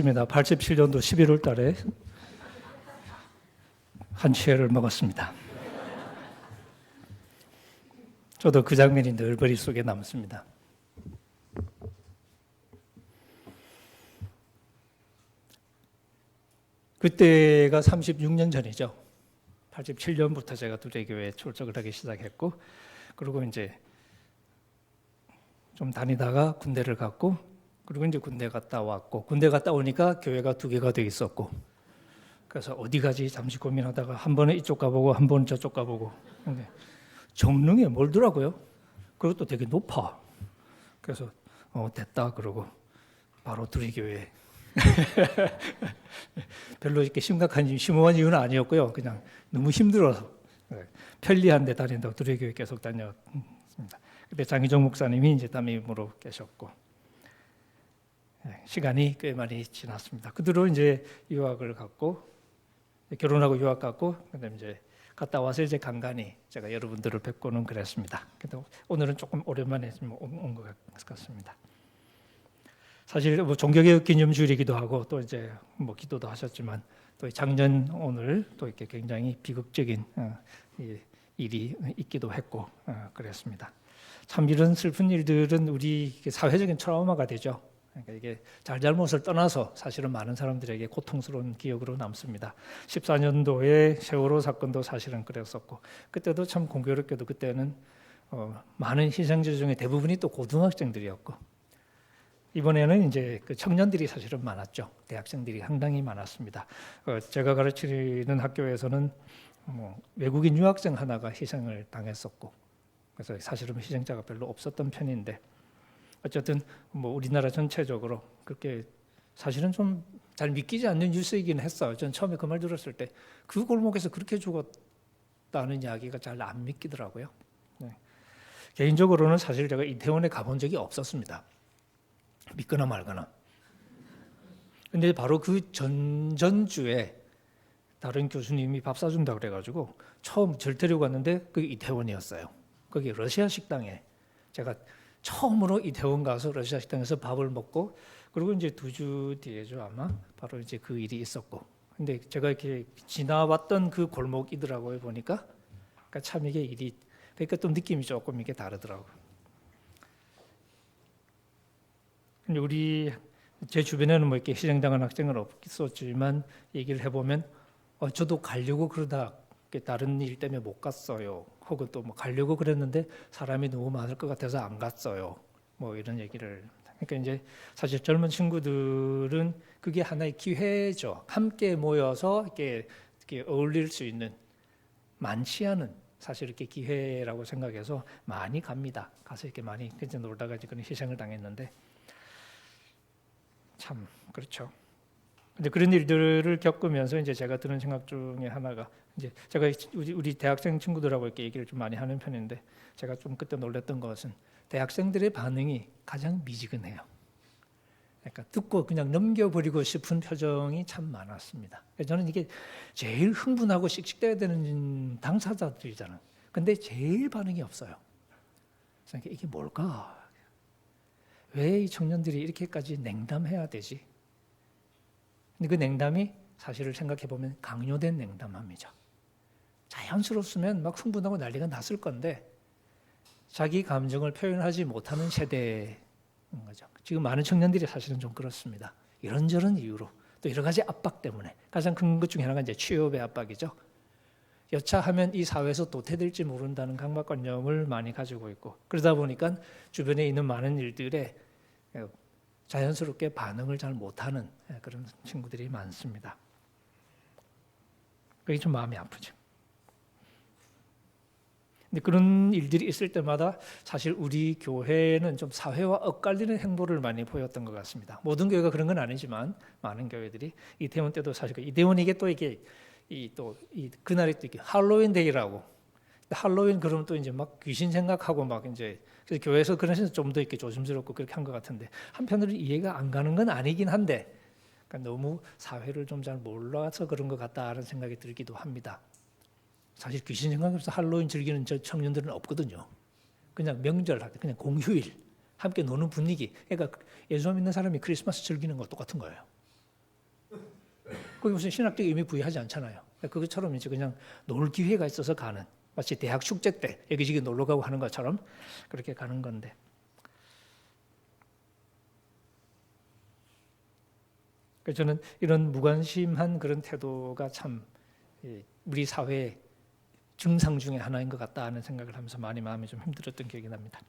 87년도 11월 달에 한 취해를 먹었습니다. 저도 그 장면이 늘 머릿속에 남습니다. 그때가 36년 전이죠. 87년부터 제가 두레교회에 출석을 하기 시작했고, 그리고 이제 좀 다니다가 군대를 갔고, 그리고 이제 군대 갔다 왔고, 군대 갔다 오니까 교회가 2개가 돼 있었고, 그래서 어디 가지 잠시 고민하다가 한 번은 이쪽 가보고 한 번은 저쪽 가보고, 근데 정릉에 멀더라고요. 그것도 되게 높아. 그래서 됐다 그러고 바로 두레교회. 별로 이렇게 심오한 이유는 아니었고요. 그냥 너무 힘들어서 편리한 데 다닌다고 두레교회 계속 다녔습니다. 그때 장희정 목사님이 이제 담임으로 계셨고, 시간이 꽤 많이 지났습니다. 그 뒤로 이제 유학을 갔고, 결혼하고 유학 갔고, 그다음에 이제 갔다 와서 이제 간간히 제가 여러분들을 뵙고는 그랬습니다. 근데 오늘은 조금 오랜만에 온 것 같습니다. 사실 뭐 종교개혁 기념주일이기도 하고, 또 이제 뭐 기도도 하셨지만, 또 작년 오늘 또 이렇게 굉장히 비극적인 일이 있기도 했고 그랬습니다. 참 이런 슬픈 일들은 우리 사회적인 트라우마가 되죠. 그러니까 이게 잘잘못을 떠나서 사실은 많은 사람들에게 고통스러운 기억으로 남습니다. 14년도에 세월호 사건도 사실은 그랬었고, 그때도 참 공교롭게도 그때는 많은 희생자 중에 대부분이 또 고등학생들이었고, 이번에는 이제 그 청년들이 사실은 많았죠. 대학생들이 상당히 많았습니다. 제가 가르치는 학교에서는 외국인 유학생 하나가 희생을 당했었고, 그래서 사실은 희생자가 별로 없었던 편인데, 어쨌든 뭐 우리나라 전체적으로 그렇게 사실은 좀 잘 믿기지 않는 뉴스이긴 했어요. 전 처음에 그 말 들었을 때 그 골목에서 그렇게 죽었다는 이야기가 잘 안 믿기더라고요. 네. 개인적으로는 사실 제가 이태원에 가본 적이 없었습니다. 믿거나 말거나. 근데 바로 그 전주에 다른 교수님이 밥 사준다고 그래가지고 처음 절 데리고 갔는데 그게 이태원이었어요. 거기 러시아 식당에 제가 처음으로 이태원 가서 러시아 식당에서 밥을 먹고, 그리고 이제 2주 뒤에죠 아마 바로 이제 그 일이 있었고, 근데 제가 이렇게 지나왔던 그 골목이더라고요 보니까. 그러니까 참 이게 일이, 그러니까 또 느낌이 조금 이게 다르더라고요. 근데 제 주변에는 뭐 이렇게 희생당한 학생은 없었지만 얘기를 해보면 저도 가려고 그러다 다른 일 때문에 못 갔어요. 혹은 또 뭐 가려고 그랬는데 사람이 너무 많을 것 같아서 안 갔어요. 뭐 이런 얘기를. 그러니까 이제 사실 젊은 친구들은 그게 하나의 기회죠. 함께 모여서 이렇게 어울릴 수 있는 많지 않은 사실 이렇게 기회라고 생각해서 많이 갑니다. 가서 이렇게 많이 그냥 놀다가 이제 그런 희생을 당했는데 참 그렇죠. 근데 그런 일들을 겪으면서 이제 제가 드는 생각 중에 하나가, 이제 제가 우리 대학생 친구들하고 이렇게 얘기를 좀 많이 하는 편인데, 제가 좀 그때 놀랐던 것은 대학생들의 반응이 가장 미지근해요. 그러니까 듣고 그냥 넘겨버리고 싶은 표정이 참 많았습니다. 저는 이게 제일 흥분하고 씩씩대야 되는 당사자들이잖아요. 근데 제일 반응이 없어요. 그러니까 이게 뭘까? 왜 이 청년들이 이렇게까지 냉담해야 되지? 근데 그 냉담이 사실을 생각해보면 강요된 냉담함이죠. 자연스러웠으면 막 흥분하고 난리가 났을 건데 자기 감정을 표현하지 못하는 세대인 거죠. 지금 많은 청년들이 사실은 좀 그렇습니다. 이런저런 이유로, 또 여러 가지 압박 때문에. 가장 큰 것 중에 하나가 이제 취업의 압박이죠. 여차하면 이 사회에서 도태될지 모른다는 강박관념을 많이 가지고 있고, 그러다 보니까 주변에 있는 많은 일들에 자연스럽게 반응을 잘 못하는 그런 친구들이 많습니다. 그게 좀 마음이 아프죠. 근데 그런 일들이 있을 때마다 사실 우리 교회는 좀 사회와 엇갈리는 행보를 많이 보였던 것 같습니다. 모든 교회가 그런 건 아니지만 많은 교회들이, 이태원 때도 사실 이태원 이게 또 이게 그날이 또 이게 할로윈 데이라고. 할로윈 그러면 또 이제 막 귀신 생각하고 막 이제, 그래서 교회에서 그런 식으로 좀 더 이렇게 조심스럽고 그렇게 한 것 같은데, 한편으로 이해가 안 가는 건 아니긴 한데, 그러니까 너무 사회를 좀 잘 몰라서 그런 것 같다는 생각이 들기도 합니다. 사실 귀신 생각해서 할로윈 즐기는 저 청년들은 없거든요. 그냥 명절 할 때, 그냥 공휴일 함께 노는 분위기. 그러니까 예수 믿는 사람이 크리스마스 즐기는 거 똑같은 거예요. 거기 무슨 신학적 의미 부여하지 않잖아요. 그것처럼 이제 그냥 놀 기회가 있어서 가는, 마치 대학 축제 때 여기저기 놀러 가고 하는 것처럼 그렇게 가는 건데, 그래서 저는 이런 무관심한 그런 태도가 참 우리 사회의 증상 중에 하나인 것 같다 하는 생각을 하면서 많이 마음이 좀 힘들었던 기억이 납니다.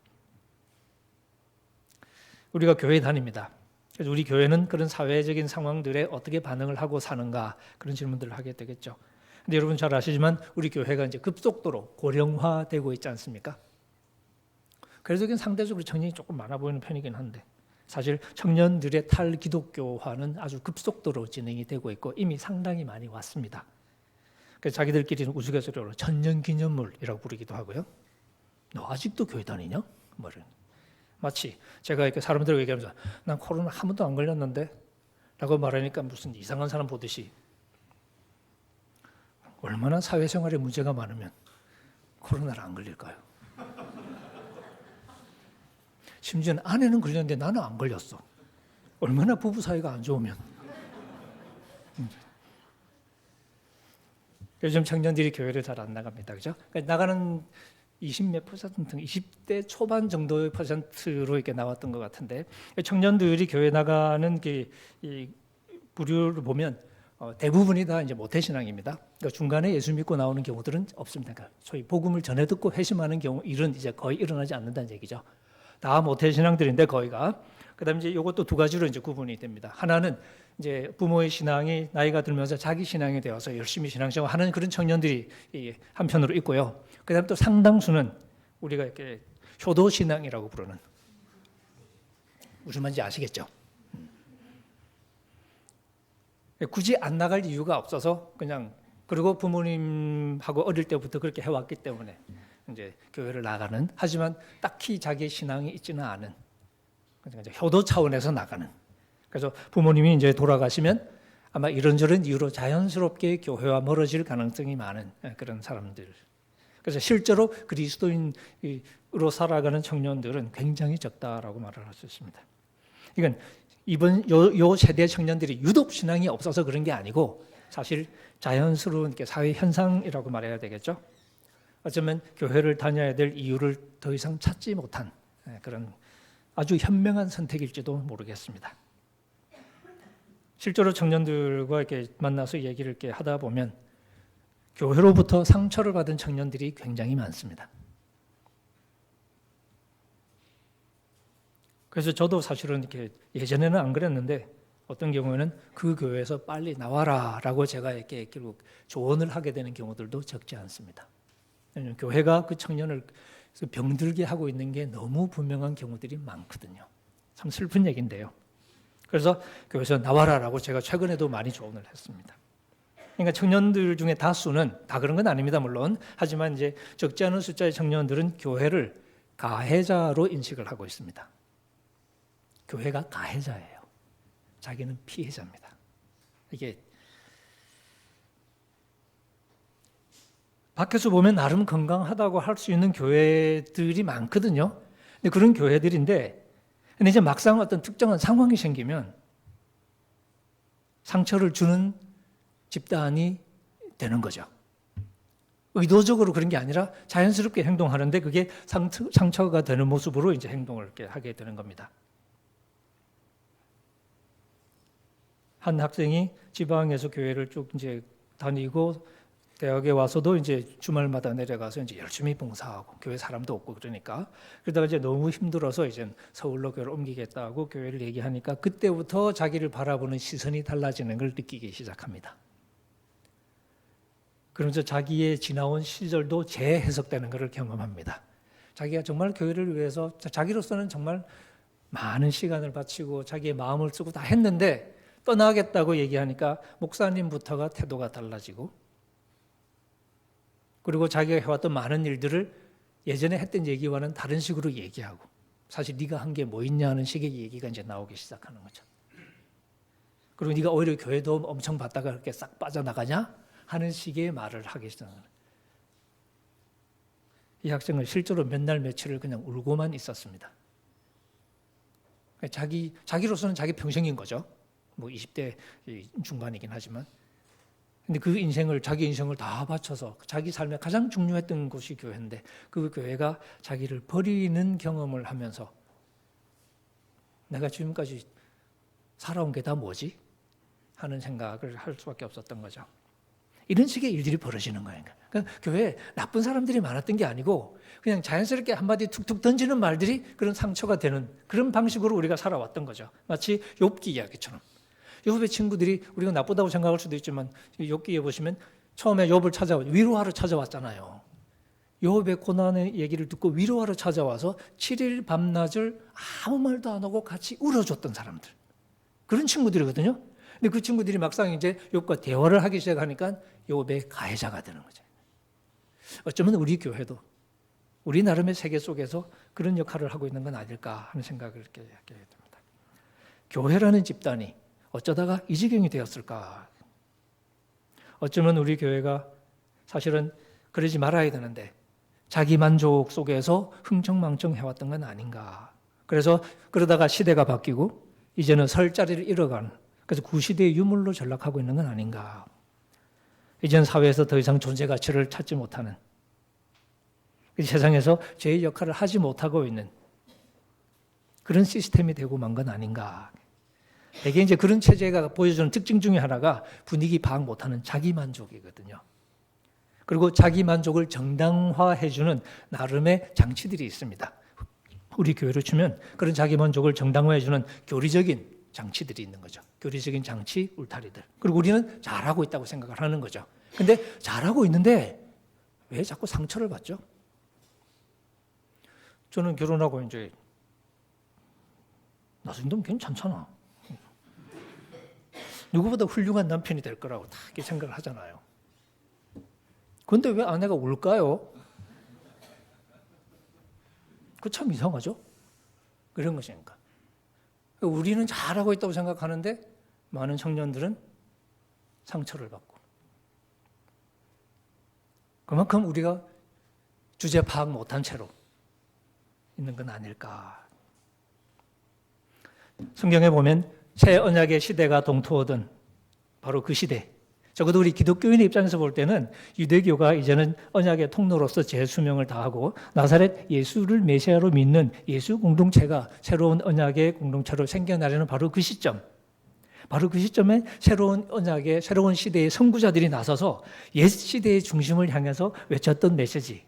우리가 교회 다닙니다. 그래서 우리 교회는 그런 사회적인 상황들에 어떻게 반응을 하고 사는가, 그런 질문들을 하게 되겠죠. 근데 여러분 잘 아시지만 우리 교회가 이제 급속도로 고령화되고 있지 않습니까? 그래서 상대적으로 청년이 조금 많아 보이는 편이긴 한데, 사실 청년들의 탈기독교화는 아주 급속도로 진행이 되고 있고 이미 상당히 많이 왔습니다. 그래서 자기들끼리는 우스갯소리로 천년기념물이라고 부르기도 하고요. 너 아직도 교회 다니냐? 마치 제가 이렇게 사람들에게 얘기하면서 난 코로나 한 번도 안 걸렸는데 라고 말하니까 무슨 이상한 사람 보듯이, 얼마나 사회생활에 문제가 많으면 코로나를 안 걸릴까요? 심지어는 아내는 걸렸는데 나는 안 걸렸어. 얼마나 부부 사이가 안 좋으면. 요즘 청년들이 교회를 잘 안 나갑니다. 그죠? 그러니까 나가는 20몇 퍼센트, 20대 초반 정도의 퍼센트로 이렇게 나왔던 것 같은데, 청년들이 교회 나가는 이 부류를 보면 대부분이 다 이제 모태신앙입니다. 그러니까 중간에 예수 믿고 나오는 경우들은 없습니다. 그러니까 소위 복음을 전해 듣고 회심하는 경우, 일은 이제 거의 일어나지 않는다는 얘기죠. 다 모태신앙들인데 거의가. 그다음에 이제 이것도 두 가지로 이제 구분이 됩니다. 하나는 이제 부모의 신앙이 나이가 들면서 자기 신앙이 되어서 열심히 신앙생활 하는 그런 청년들이 한편으로 있고요. 그다음에 또 상당수는 우리가 이렇게 효도 신앙이라고 부르는, 무슨 말인지 아시겠죠? 굳이 안 나갈 이유가 없어서 그냥, 그리고 부모님하고 어릴 때부터 그렇게 해왔기 때문에 이제 교회를 나가는, 하지만 딱히 자기의 신앙이 있지는 않은, 그러니까 효도 차원에서 나가는. 그래서 부모님이 이제 돌아가시면 아마 이런저런 이유로 자연스럽게 교회와 멀어질 가능성이 많은 그런 사람들. 그래서 실제로 그리스도인으로 살아가는 청년들은 굉장히 적다라고 말을 할 수 있습니다. 이건 이번 요 세대 청년들이 유독 신앙이 없어서 그런 게 아니고 사실 자연스러운 사회 현상이라고 말해야 되겠죠. 어쩌면 교회를 다녀야 될 이유를 더 이상 찾지 못한 그런 아주 현명한 선택일지도 모르겠습니다. 실제로 청년들과 이렇게 만나서 얘기를 이렇게 하다 보면 교회로부터 상처를 받은 청년들이 굉장히 많습니다. 그래서 저도 사실은 이렇게 예전에는 안 그랬는데 어떤 경우에는 그 교회에서 빨리 나와라라고 제가 이렇게 결국 조언을 하게 되는 경우들도 적지 않습니다. 교회가 그 청년을 병들게 하고 있는 게 너무 분명한 경우들이 많거든요. 참 슬픈 얘기인데요. 그래서 교회에서 나와라라고 제가 최근에도 많이 조언을 했습니다. 그러니까 청년들 중에 다수는, 다 그런 건 아닙니다 물론, 하지만 이제 적지 않은 숫자의 청년들은 교회를 가해자로 인식을 하고 있습니다. 교회가 가해자예요. 자기는 피해자입니다. 이게 밖에서 보면 나름 건강하다고 할 수 있는 교회들이 많거든요. 근데 그런 교회들인데, 근데 이제 막상 어떤 특정한 상황이 생기면 상처를 주는 집단이 되는 거죠. 의도적으로 그런 게 아니라 자연스럽게 행동하는데 그게 상처가 되는 모습으로 이제 행동을 이렇게 하게 되는 겁니다. 한 학생이 지방에서 교회를 쭉 이제 다니고 대학에 와서도 이제 주말마다 내려가서 이제 열심히 봉사하고 교회 사람도 없고 그러니까, 그러다가 이제 너무 힘들어서 이제 서울로 교회를 옮기겠다고 교회를 얘기하니까 그때부터 자기를 바라보는 시선이 달라지는 걸 느끼기 시작합니다. 그러면서 자기의 지나온 시절도 재해석되는 것을 경험합니다. 자기가 정말 교회를 위해서 자기로서는 정말 많은 시간을 바치고 자기의 마음을 쓰고 다 했는데 떠나겠다고 얘기하니까 목사님부터가 태도가 달라지고, 그리고 자기가 해왔던 많은 일들을 예전에 했던 얘기와는 다른 식으로 얘기하고, 사실 네가 한 게 뭐 있냐 하는 식의 얘기가 이제 나오기 시작하는 거죠. 그리고 네가 오히려 교회 도움 엄청 받다가 그렇게 싹 빠져나가냐 하는 식의 말을 하기 시작하는 거예요. 이 학생은 실제로 몇 날 며칠을 그냥 울고만 있었습니다. 자기로서는 자기 평생인 거죠. 뭐 20대 중반이긴 하지만, 근데 그 인생을, 자기 인생을 다 바쳐서 자기 삶에 가장 중요했던 곳이 교회인데, 그 교회가 자기를 버리는 경험을 하면서 내가 지금까지 살아온 게 다 뭐지? 하는 생각을 할 수밖에 없었던 거죠. 이런 식의 일들이 벌어지는 거예요. 그러니까 교회에 나쁜 사람들이 많았던 게 아니고 그냥 자연스럽게 한마디 툭툭 던지는 말들이 그런 상처가 되는 그런 방식으로 우리가 살아왔던 거죠. 마치 욥기 이야기처럼. 욥의 친구들이 우리가 나쁘다고 생각할 수도 있지만 욥기에 보시면 처음에 욥을 위로하러 찾아왔잖아요. 욥의 고난의 얘기를 듣고 위로하러 찾아와서 7일 밤낮을 아무 말도 안 하고 같이 울어줬던 사람들. 그런 친구들이거든요. 근데 그 친구들이 막상 이제 욥과 대화를 하기 시작하니까 욥의 가해자가 되는 거죠. 어쩌면 우리 교회도 우리 나름의 세계 속에서 그런 역할을 하고 있는 건 아닐까 하는 생각을 이렇게 하게 됩니다. 교회라는 집단이 어쩌다가 이 지경이 되었을까? 어쩌면 우리 교회가 사실은 그러지 말아야 되는데 자기 만족 속에서 흥청망청 해왔던 건 아닌가. 그래서 그러다가 시대가 바뀌고 이제는 설 자리를 잃어가는, 그래서 구시대의 유물로 전락하고 있는 건 아닌가. 이제는 사회에서 더 이상 존재 가치를 찾지 못하는, 세상에서 제 역할을 하지 못하고 있는 그런 시스템이 되고 만 건 아닌가. 대개 이제 그런 체제가 보여주는 특징 중에 하나가 분위기 파악 못하는 자기 만족이거든요. 그리고 자기 만족을 정당화해주는 나름의 장치들이 있습니다. 우리 교회로 치면 그런 자기 만족을 정당화해주는 교리적인 장치들이 있는 거죠. 교리적인 장치, 울타리들. 그리고 우리는 잘하고 있다고 생각을 하는 거죠. 근데 잘하고 있는데 왜 자꾸 상처를 받죠? 저는 결혼하고 이제 나 정도면 괜찮잖아. 누구보다 훌륭한 남편이 될 거라고 다 이렇게 생각을 하잖아요. 그런데 왜 아내가 울까요? 그 참 이상하죠? 그런 것이니까. 우리는 잘하고 있다고 생각하는데 많은 청년들은 상처를 받고, 그만큼 우리가 주제 파악 못한 채로 있는 건 아닐까. 성경에 보면 새 언약의 시대가 동토하던 바로 그 시대, 적어도 우리 기독교인의 입장에서 볼 때는 유대교가 이제는 언약의 통로로서 제 수명을 다하고 나사렛 예수를 메시아로 믿는 예수 공동체가 새로운 언약의 공동체로 생겨나려는 바로 그 시점, 바로 그 시점에 새로운 언약의 새로운 시대의 선구자들이 나서서 옛 시대의 중심을 향해서 외쳤던 메시지,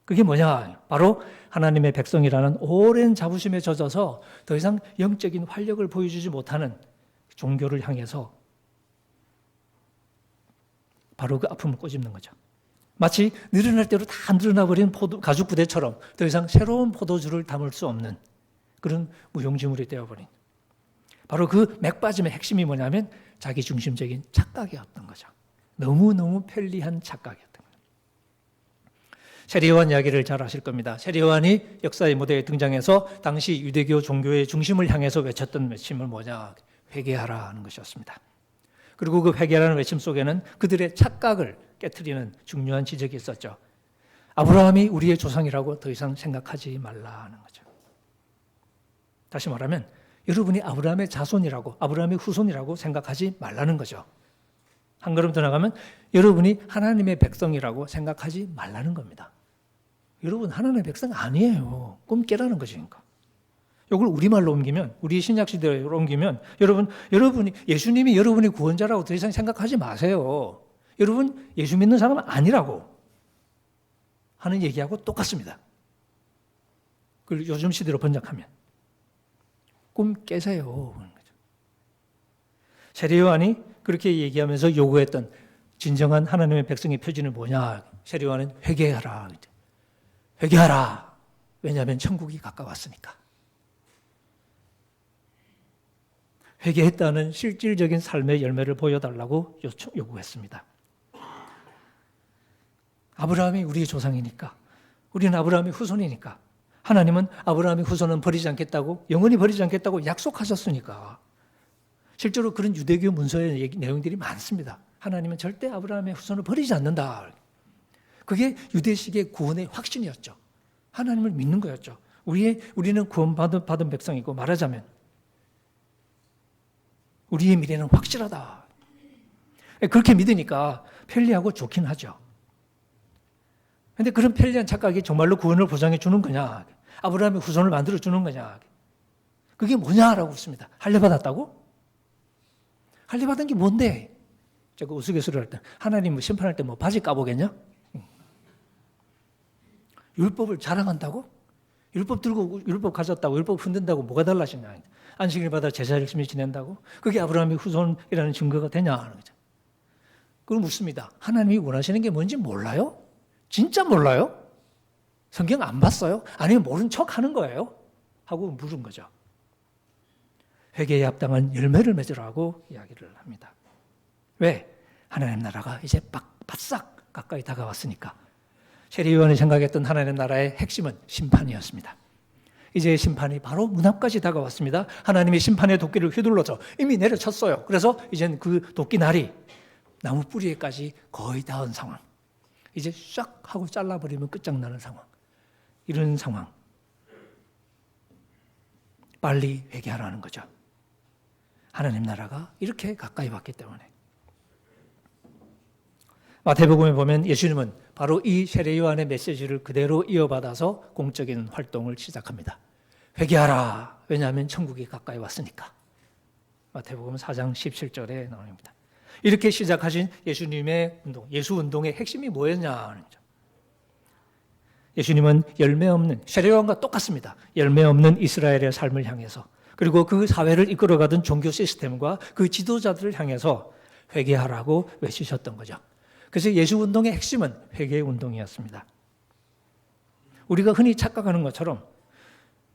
그게 뭐냐? 바로 하나님의 백성이라는 오랜 자부심에 젖어서 더 이상 영적인 활력을 보여주지 못하는 종교를 향해서 바로 그 아픔을 꼬집는 거죠. 마치 늘어날 대로 다 늘어나버린 가죽 부대처럼 더 이상 새로운 포도주를 담을 수 없는 그런 무용지물이 되어버린, 바로 그 맥빠짐의 핵심이 뭐냐면 자기 중심적인 착각이었던 거죠. 너무너무 편리한 착각이었던 거죠. 세례요한 이야기를 잘 아실 겁니다. 세례요한이 역사의 무대에 등장해서 당시 유대교 종교의 중심을 향해서 외쳤던 외침은 뭐냐? 회개하라 하는 것이었습니다. 그리고 그 회개라는 외침 속에는 그들의 착각을 깨트리는 중요한 지적이 있었죠. 아브라함이 우리의 조상이라고 더 이상 생각하지 말라 하는 거죠. 다시 말하면 여러분이 아브라함의 자손이라고, 아브라함의 후손이라고 생각하지 말라는 거죠. 한 걸음 더 나가면 여러분이 하나님의 백성이라고 생각하지 말라는 겁니다. 여러분 하나님의 백성 아니에요. 꿈 깨라는 것이니까. 이걸 우리말로 옮기면, 우리 신약시대로 옮기면 여러분이 예수님이 여러분의 구원자라고 더 이상 생각하지 마세요. 여러분 예수 믿는 사람은 아니라고 하는 얘기하고 똑같습니다. 그걸 요즘 시대로 번역하면 꿈 깨세요. 세례요한이 그렇게 얘기하면서 요구했던 진정한 하나님의 백성의 표지는 뭐냐? 세례요한은 회개하라. 회개하라. 왜냐하면 천국이 가까웠으니까. 회개했다는 실질적인 삶의 열매를 보여달라고 요구했습니다. 아브라함이 우리의 조상이니까, 우리는 아브라함의 후손이니까, 하나님은 아브라함의 후손은 버리지 않겠다고, 영원히 버리지 않겠다고 약속하셨으니까. 실제로 그런 유대교 문서의 내용들이 많습니다. 하나님은 절대 아브라함의 후손을 버리지 않는다. 그게 유대식의 구원의 확신이었죠. 하나님을 믿는 거였죠. 우리는 구원받은 백성이고, 말하자면 우리의 미래는 확실하다. 그렇게 믿으니까 편리하고 좋긴 하죠. 그런데 그런 편리한 착각이 정말로 구원을 보장해 주는 거냐? 아브라함의 후손을 만들어 주는 거냐? 그게 뭐냐라고 묻습니다. 할례받았다고? 할례받은 게 뭔데? 제가 우스갯소리를 할 때 하나님 심판할 때 뭐 바지 까보겠냐? 율법을 자랑한다고? 율법 들고 율법 가졌다고 율법 흔든다고 뭐가 달라지냐? 안식일 받아 제사 열심히 지낸다고? 그게 아브라함의 후손이라는 증거가 되냐 하는 거죠. 그걸 묻습니다. 하나님이 원하시는 게 뭔지 몰라요? 진짜 몰라요? 성경 안 봤어요? 아니면 모른 척 하는 거예요? 하고 물은 거죠. 회개에 합당한 열매를 맺으라고 이야기를 합니다. 왜? 하나님 나라가 이제 바싹 가까이 다가왔으니까. 세례요한이 생각했던 하나님 나라의 핵심은 심판이었습니다. 이제 심판이 바로 문 앞까지 다가왔습니다. 하나님이 심판의 도끼를 휘둘러서 이미 내려쳤어요. 그래서 이제는 그 도끼 날이 나무 뿌리에까지 거의 닿은 상황. 이제 싹 하고 잘라버리면 끝장나는 상황. 이런 상황. 빨리 회개하라는 거죠. 하나님 나라가 이렇게 가까이 왔기 때문에. 마태복음에 보면 예수님은 바로 이 세례 요한의 메시지를 그대로 이어받아서 공적인 활동을 시작합니다. 회개하라. 왜냐하면 천국이 가까이 왔으니까. 마태복음 4장 17절에 나옵니다. 이렇게 시작하신 예수님의 운동, 예수 운동의 핵심이 뭐였냐? 예수님은 열매 없는, 세례 요한과 똑같습니다. 열매 없는 이스라엘의 삶을 향해서, 그리고 그 사회를 이끌어가던 종교 시스템과 그 지도자들을 향해서 회개하라고 외치셨던 거죠. 그래서 예수 운동의 핵심은 회개 운동이었습니다. 우리가 흔히 착각하는 것처럼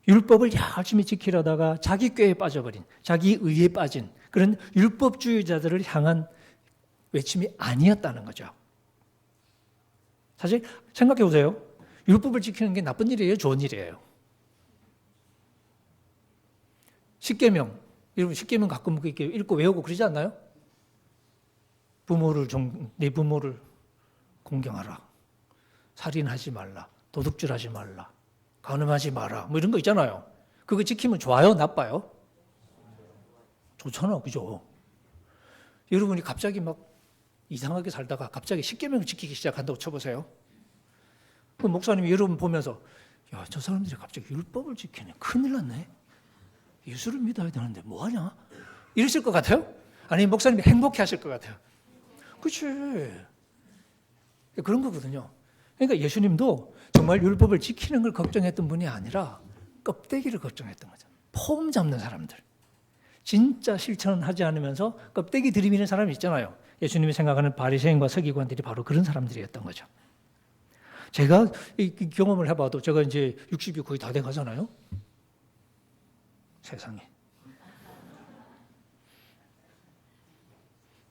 율법을 열심히 지키려다가 자기 꾀에 빠져버린, 자기 의에 빠진 그런 율법주의자들을 향한 외침이 아니었다는 거죠. 사실 생각해 보세요. 율법을 지키는 게 나쁜 일이에요? 좋은 일이에요? 십계명, 여러분 십계명 가끔 이렇게 읽고 외우고 그러지 않나요? 네 부모를 공경하라. 살인하지 말라. 도둑질하지 말라. 간음하지 마라. 뭐 이런 거 있잖아요. 그거 지키면 좋아요? 나빠요? 좋잖아. 그죠? 여러분이 갑자기 막 이상하게 살다가 갑자기 십계명을 지키기 시작한다고 쳐보세요. 그 목사님이 여러분 보면서 야, 저 사람들이 갑자기 율법을 지키네. 큰일 났네. 예수를 믿어야 되는데 뭐하냐? 이러실 것 같아요? 아니 목사님이 행복해 하실 것 같아요. 그렇지. 그런 거거든요. 그러니까 예수님도 정말 율법을 지키는 걸 걱정했던 분이 아니라 껍데기를 걱정했던 거죠. 폼 잡는 사람들. 진짜 실천하지 않으면서 껍데기 들이미는 사람이 있잖아요. 예수님이 생각하는 바리새인과 서기관들이 바로 그런 사람들이었던 거죠. 제가 이 경험을 해봐도 제가 이제 60이 거의 다 돼가잖아요. 세상에.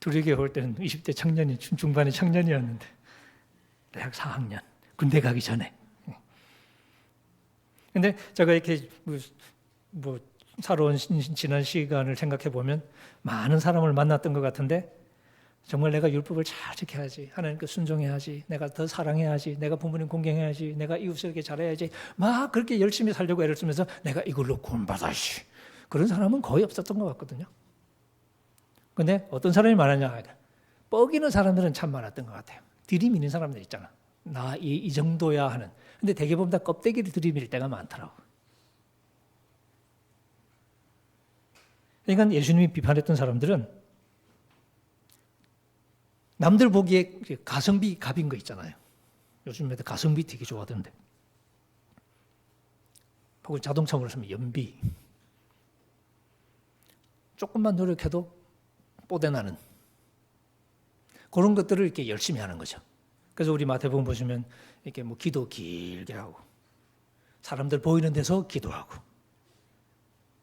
둘에게 볼 때는 20대 청년이 중반의 청년이었는데 대학 4학년 군대 가기 전에. 근데 제가 이렇게 뭐 살아온 지난 시간을 생각해 보면 많은 사람을 만났던 것 같은데 정말 내가 율법을 잘 지켜야지, 하나님께 순종해야지, 내가 더 사랑해야지, 내가 부모님 공경해야지, 내가 이웃에게 잘해야지, 막 그렇게 열심히 살려고 애를 쓰면서 내가 이걸로 구원받아야지, 그런 사람은 거의 없었던 것 같거든요. 근데 어떤 사람이 많았냐, 뻐기는 사람들은 참 많았던 것 같아요. 들이미는 사람들 있잖아. 나 이 정도야 하는. 근데 대개 보면 다 껍데기를 들이밀 때가 많더라고. 그러니까 예수님이 비판했던 사람들은 남들 보기에 가성비 갑인 거 있잖아요. 요즘 애들 가성비 되게 좋아하던데. 혹은 자동차로 쓰면 연비. 조금만 노력해도 뽀대나는 그런 것들을 이렇게 열심히 하는 거죠. 그래서 우리 마태복음 보시면 이렇게 뭐 기도 길게 하고, 사람들 보이는 데서 기도하고,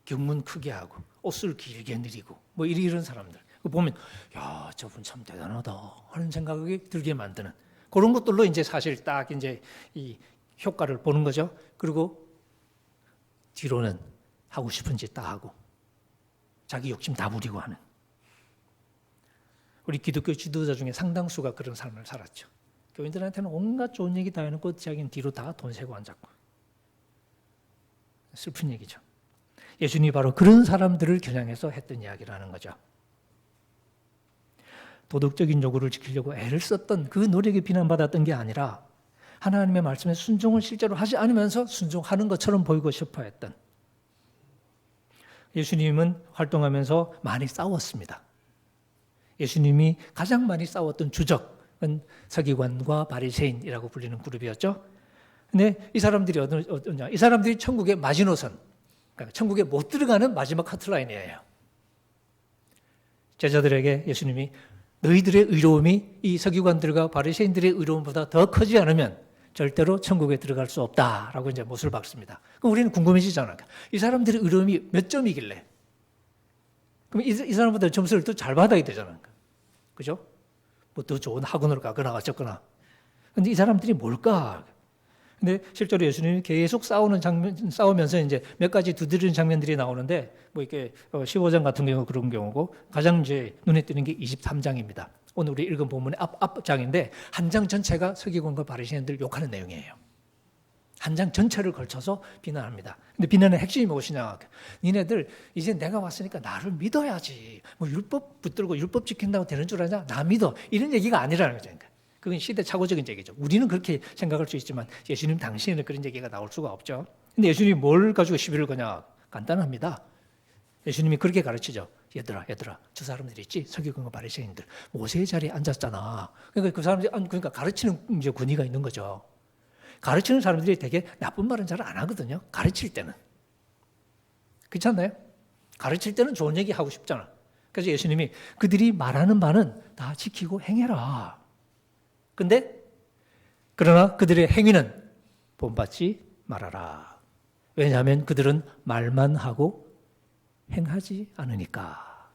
경문 크게 하고, 옷을 길게 내리고, 뭐 이런 사람들. 보면 야, 저분 참 대단하다 하는 생각이 들게 만드는 그런 것들로 이제 사실 딱 이제 이 효과를 보는 거죠. 그리고 뒤로는 하고 싶은 짓 다 하고 자기 욕심 다 부리고 하는, 우리 기독교 지도자 중에 상당수가 그런 삶을 살았죠. 교인들한테는 온갖 좋은 얘기 다 해놓고 자기는 뒤로 다 돈 세고 앉았고. 슬픈 얘기죠. 예수님이 바로 그런 사람들을 겨냥해서 했던 이야기라는 거죠. 도덕적인 요구를 지키려고 애를 썼던 그 노력이 비난받았던 게 아니라 하나님의 말씀에 순종을 실제로 하지 않으면서 순종하는 것처럼 보이고 싶어 했던, 예수님은 활동하면서 많이 싸웠습니다. 예수님이 가장 많이 싸웠던 주적은 서기관과 바리새인이라고 불리는 그룹이었죠. 근데 이 사람들이 어떠냐? 이 사람들이 천국의 마지노선, 그러니까 천국에 못 들어가는 마지막 커트라인이에요. 제자들에게 예수님이 너희들의 의로움이 이 서기관들과 바리새인들의 의로움보다 더 크지 않으면 절대로 천국에 들어갈 수 없다라고 이제 못을 박습니다. 그럼 우리는 궁금해지잖아요. 이 사람들의 의로움이 몇 점이길래? 그럼 이 사람보다 점수를 더 잘 받아야 되잖아요. 그죠? 뭐 더 좋은 학원으로 가거나 어쩌거나. 근데 이 사람들이 뭘까? 근데 실제로 예수님이 계속 싸우면서 이제 몇 가지 두드리는 장면들이 나오는데, 뭐 이렇게 15장 같은 경우 그런 경우고, 가장 이제 눈에 띄는 게 23장입니다. 오늘 우리 읽은 본문의 앞장인데, 한 장 전체가 서기관과 바리새인들 욕하는 내용이에요. 한 장 전체를 걸쳐서 비난합니다. 근데 비난의 핵심이 무엇이냐? 니네들 이제 내가 왔으니까 나를 믿어야지. 뭐 율법 붙들고 율법 지킨다고 되는 줄 아냐? 나 믿어. 이런 얘기가 아니라는 거죠. 그건 시대착오적인 얘기죠. 우리는 그렇게 생각할 수 있지만 예수님 당시에는 그런 얘기가 나올 수가 없죠. 근데 예수님이 뭘 가지고 시비를 거냐? 간단합니다. 예수님이 그렇게 가르치죠. 얘들아, 저 사람들이 있지? 서기관과 바리새인들 모세의 자리에 앉았잖아. 그러니까 그 사람들이, 그러니까 가르치는 이제 권위가 있는 거죠. 가르치는 사람들이 되게 나쁜 말은 잘 안 하거든요. 가르칠 때는. 그렇지 않나요? 가르칠 때는 좋은 얘기 하고 싶잖아. 그래서 예수님이 그들이 말하는 바는 다 지키고 행해라. 근데 그러나 그들의 행위는 본받지 말아라. 왜냐하면 그들은 말만 하고 행하지 않으니까.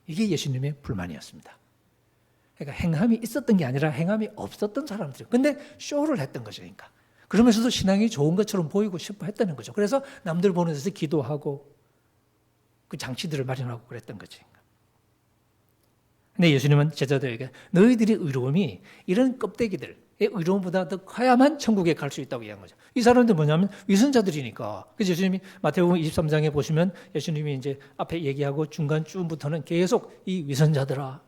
이게 예수님의 불만이었습니다. 그러니까 행함이 있었던 게 아니라 행함이 없었던 사람들. 근데 쇼를 했던 거죠. 그러니까. 그러면서도 신앙이 좋은 것처럼 보이고 싶어 했다는 거죠. 그래서 남들 보는 데서 기도하고 그 장치들을 마련하고 그랬던 거지. 근데 예수님은 제자들에게 너희들의 의로움이 이런 껍데기들의 의로움보다 더 커야만 천국에 갈 수 있다고 얘기한 거죠. 이 사람들 뭐냐면 위선자들이니까. 그래서 예수님이 마태복음 23장에 보시면 예수님이 이제 앞에 얘기하고 중간쯤부터는 계속 이 위선자들아.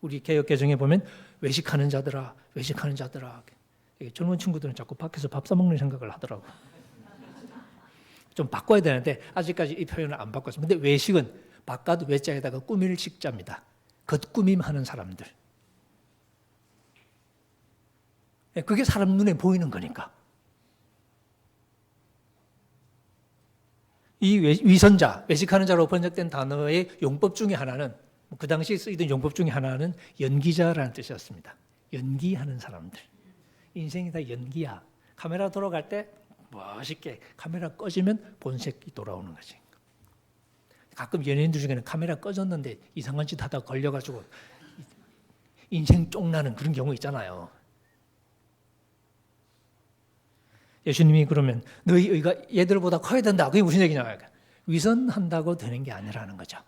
우리 개역 개정에 보면 외식하는 자들아. 젊은 친구들은 자꾸 밖에서 밥 사 먹는 생각을 하더라고. 좀 바꿔야 되는데 아직까지 이 표현을 안 바꿨습니다. 근데 외식은 바깥 외자에다가 꾸밀 식자입니다. 겉꾸밈하는 사람들. 그게 사람 눈에 보이는 거니까. 이 위선자, 외식하는 자로 번역된 단어의 용법 중에 하나는, 그 당시에 쓰이던 용법 중에 하나는 연기자라는 뜻이었습니다. 연기하는 사람들. 인생이 다 연기야. 카메라 돌아갈 때 멋있게 카메라 꺼지면 본색이 돌아오는 거지. 가끔 연예인들 중에는 카메라 꺼졌는데 이상한 짓 하다 걸려가지고 인생 쫑나는 그런 경우 있잖아요. 예수님이 그러면 너희 의가 얘들보다 커야 된다. 그게 무슨 얘기냐? 위선한다고 되는 게 아니라는 거죠.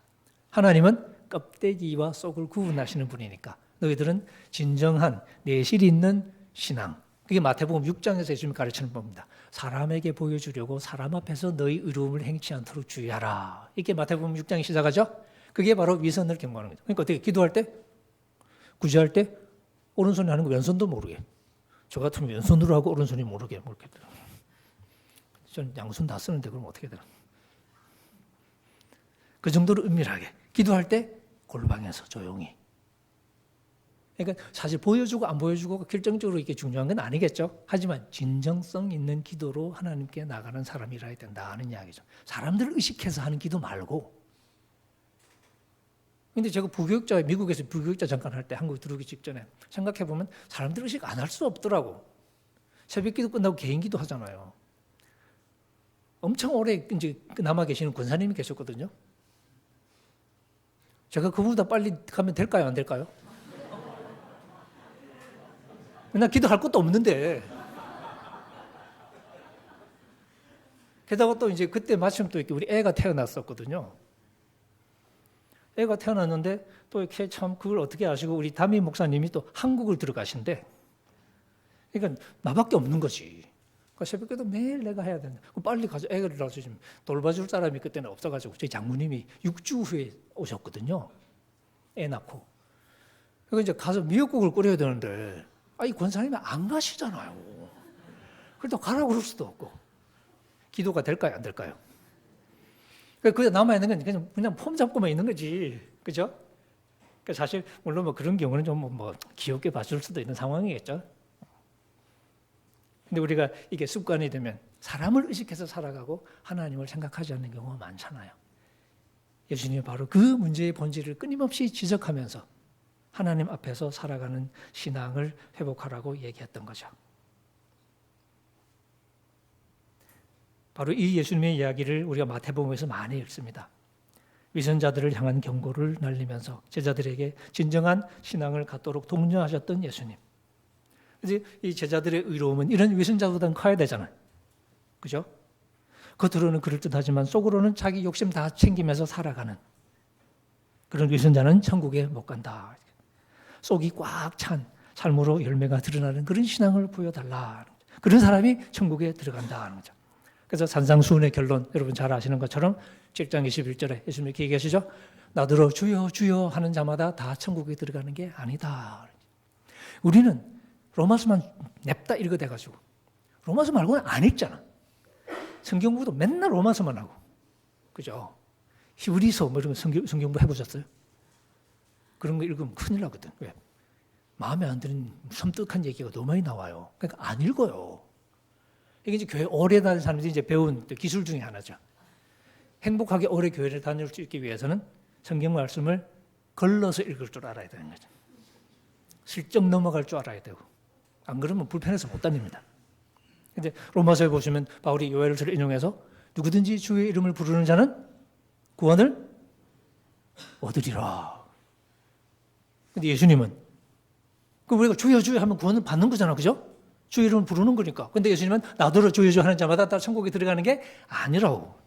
하나님은 껍데기와 속을 구분하시는 분이니까 너희들은 진정한 내실 있는 신앙. 그게 마태복음 6장에서 예수님이 가르치는 겁니다. 사람에게 보여주려고 사람 앞에서 너희 의로움을 행치 않도록 주의하라. 이게 마태복음 6장이 시작하죠. 그게 바로 위선을 경고하는 거죠. 그러니까 어떻게 기도할 때, 구제할 때 오른손이 하는 거 왼손도 모르게. 저 같으면 왼손으로 하고 오른손이 모르게. 저는 양손 다 쓰는데 그럼 어떻게 되나? 그 정도로 은밀하게. 기도할 때 골방에서 조용히. 그러니까 사실 보여주고 안 보여주고 결정적으로 이게 중요한 건 아니겠죠. 하지만 진정성 있는 기도로 하나님께 나가는 사람이라야 된다는 이야기죠. 사람들을 의식해서 하는 기도 말고. 근데 제가 미국에서 부교육자 잠깐 할 때 한국 들어오기 직전에 생각해 보면 사람들 의식 안 할 수 없더라고. 새벽 기도 끝나고 개인 기도 하잖아요. 엄청 오래 이제 남아 계시는 권사님이 계셨거든요. 제가 그보다 빨리 가면 될까요? 안 될까요? 나 기도할 것도 없는데. 게다가 또 이제 그때 마침 또 이렇게 우리 애가 태어났었거든요. 애가 태어났는데 또 이렇게 참 그걸 어떻게 아시고 우리 담임 목사님이 또 한국을 들어가신대. 그러니까 나밖에 없는 거지. 그러니까 새벽에도 매일 내가 해야 된다. 빨리 가서 애를 낳아서 지금 돌봐줄 사람이 그때는 없어가지고 저희 장모님이 6주 후에 오셨거든요. 애 낳고. 그리고 이제 가서 미역국을 끓여야 되는데, 이 권사님이 안 가시잖아요. 그래도 가라고 그럴 수도 없고. 기도가 될까요? 안 될까요? 그게 남아있는 건 그냥 폼 잡고만 있는 거지. 그죠? 사실, 물론 뭐 그런 경우는 좀 뭐 귀엽게 봐줄 수도 있는 상황이겠죠. 근데 우리가 이게 습관이 되면 사람을 의식해서 살아가고 하나님을 생각하지 않는 경우가 많잖아요. 예수님이 바로 그 문제의 본질을 끊임없이 지적하면서 하나님 앞에서 살아가는 신앙을 회복하라고 얘기했던 거죠. 바로 이 예수님의 이야기를 우리가 마태복음에서 많이 읽습니다. 위선자들을 향한 경고를 날리면서 제자들에게 진정한 신앙을 갖도록 독려하셨던 예수님. 이제 이 제자들의 의로움은 이런 위선자보다는 커야 되잖아요. 그죠? 겉으로는 그럴듯하지만 속으로는 자기 욕심 다 챙기면서 살아가는 그런 위선자는 천국에 못 간다. 속이 꽉 찬 삶으로 열매가 드러나는 그런 신앙을 보여달라. 그런 사람이 천국에 들어간다 하는 거죠. 그래서 산상수훈의 결론, 여러분 잘 아시는 것처럼 7장 21절에 예수님이 이렇게 얘기하시죠. 나더러 주여 주여 하는 자마다 다 천국에 들어가는 게 아니다. 우리는 로마서만 냅다 읽어대가지고 로마서 말고는 안 읽잖아. 성경 공부도 맨날 로마서만 하고. 그죠? 히브리서 뭐 이런 거 성경 공부 해보셨어요? 그런 거 읽으면 큰일 나거든. 왜? 마음에 안 드는 섬뜩한 얘기가 너무 많이 나와요. 그러니까 안 읽어요. 이게 이제 교회 오래 다니는 사람들이 이제 배운 기술 중에 하나죠. 행복하게 오래 교회를 다닐 수 있기 위해서는 성경 말씀을 걸러서 읽을 줄 알아야 되는 거죠. 슬쩍 넘어갈 줄 알아야 되고. 안 그러면 불편해서 못 다닙니다. 근데 로마서에 보시면 바울이 요엘을 인용해서 누구든지 주의 이름을 부르는 자는 구원을 얻으리라. 근데 예수님은 우리가 주여 주여 하면 구원을 받는 거잖아. 그죠? 주의 이름을 부르는 거니까. 근데 예수님은 나더러 주여 주여 하는 자마다 다 천국에 들어가는 게 아니라고.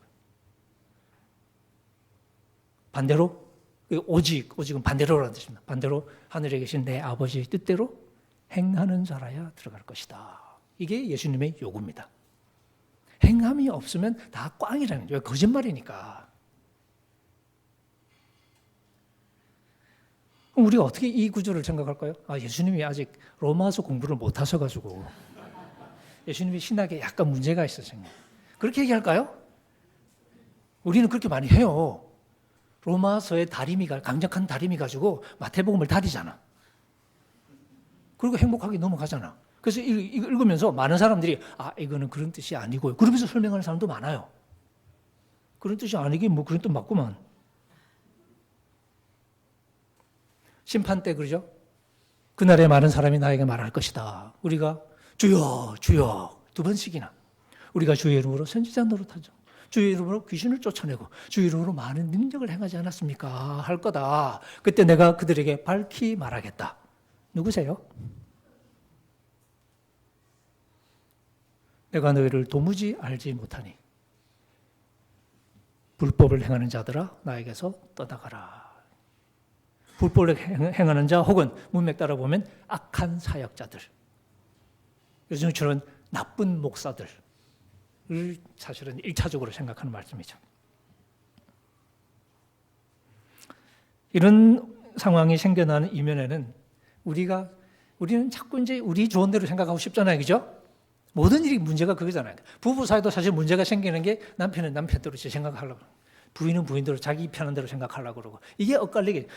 반대로 오직은 반대로라는 뜻입니다. 반대로 하늘에 계신 내 아버지의 뜻대로 행하는 자라야 들어갈 것이다. 이게 예수님의 요구입니다. 행함이 없으면 다 꽝이라는 거예요. 거짓말이니까. 그럼 우리가 어떻게 이 구조를 생각할까요? 예수님이 아직 로마서 공부를 못 하셔가지고 예수님이 신학에 약간 문제가 있어서 그렇게 얘기할까요? 우리는 그렇게 많이 해요. 로마서의 다리미가 강력한 다리미 가지고 마태복음을 다리잖아. 그리고 행복하게 넘어가잖아. 그래서 이거 읽으면서 많은 사람들이 이거는 그런 뜻이 아니고요. 그러면서 설명하는 사람도 많아요. 그런 뜻이 아니긴 뭐 그런 뜻 맞구만. 심판 때 그러죠. 그날에 많은 사람이 나에게 말할 것이다. 우리가 주여 주여 2번씩이나 우리가 주의 이름으로 선지자 노릇하죠. 주의 이름으로 귀신을 쫓아내고 주의 이름으로 많은 능력을 행하지 않았습니까? 할 거다. 그때 내가 그들에게 밝히 말하겠다. 누구세요? 내가 너희를 도무지 알지 못하니 불법을 행하는 자들아 나에게서 떠나가라. 불법을 행하는 자 혹은 문맥 따라 보면 악한 사역자들, 요즘처럼 나쁜 목사들을 사실은 1차적으로 생각하는 말씀이죠. 이런 상황이 생겨나는 이면에는 우리는 자꾸 이제 우리 좋은 대로 생각하고 싶잖아요. 그죠? 모든 일이 문제가 그거잖아요. 부부 사이도 사실 문제가 생기는 게 남편은 남편대로 생각하려고, 부인은 부인대로 자기 편한 대로 생각하려고 그러고, 이게 엇갈리게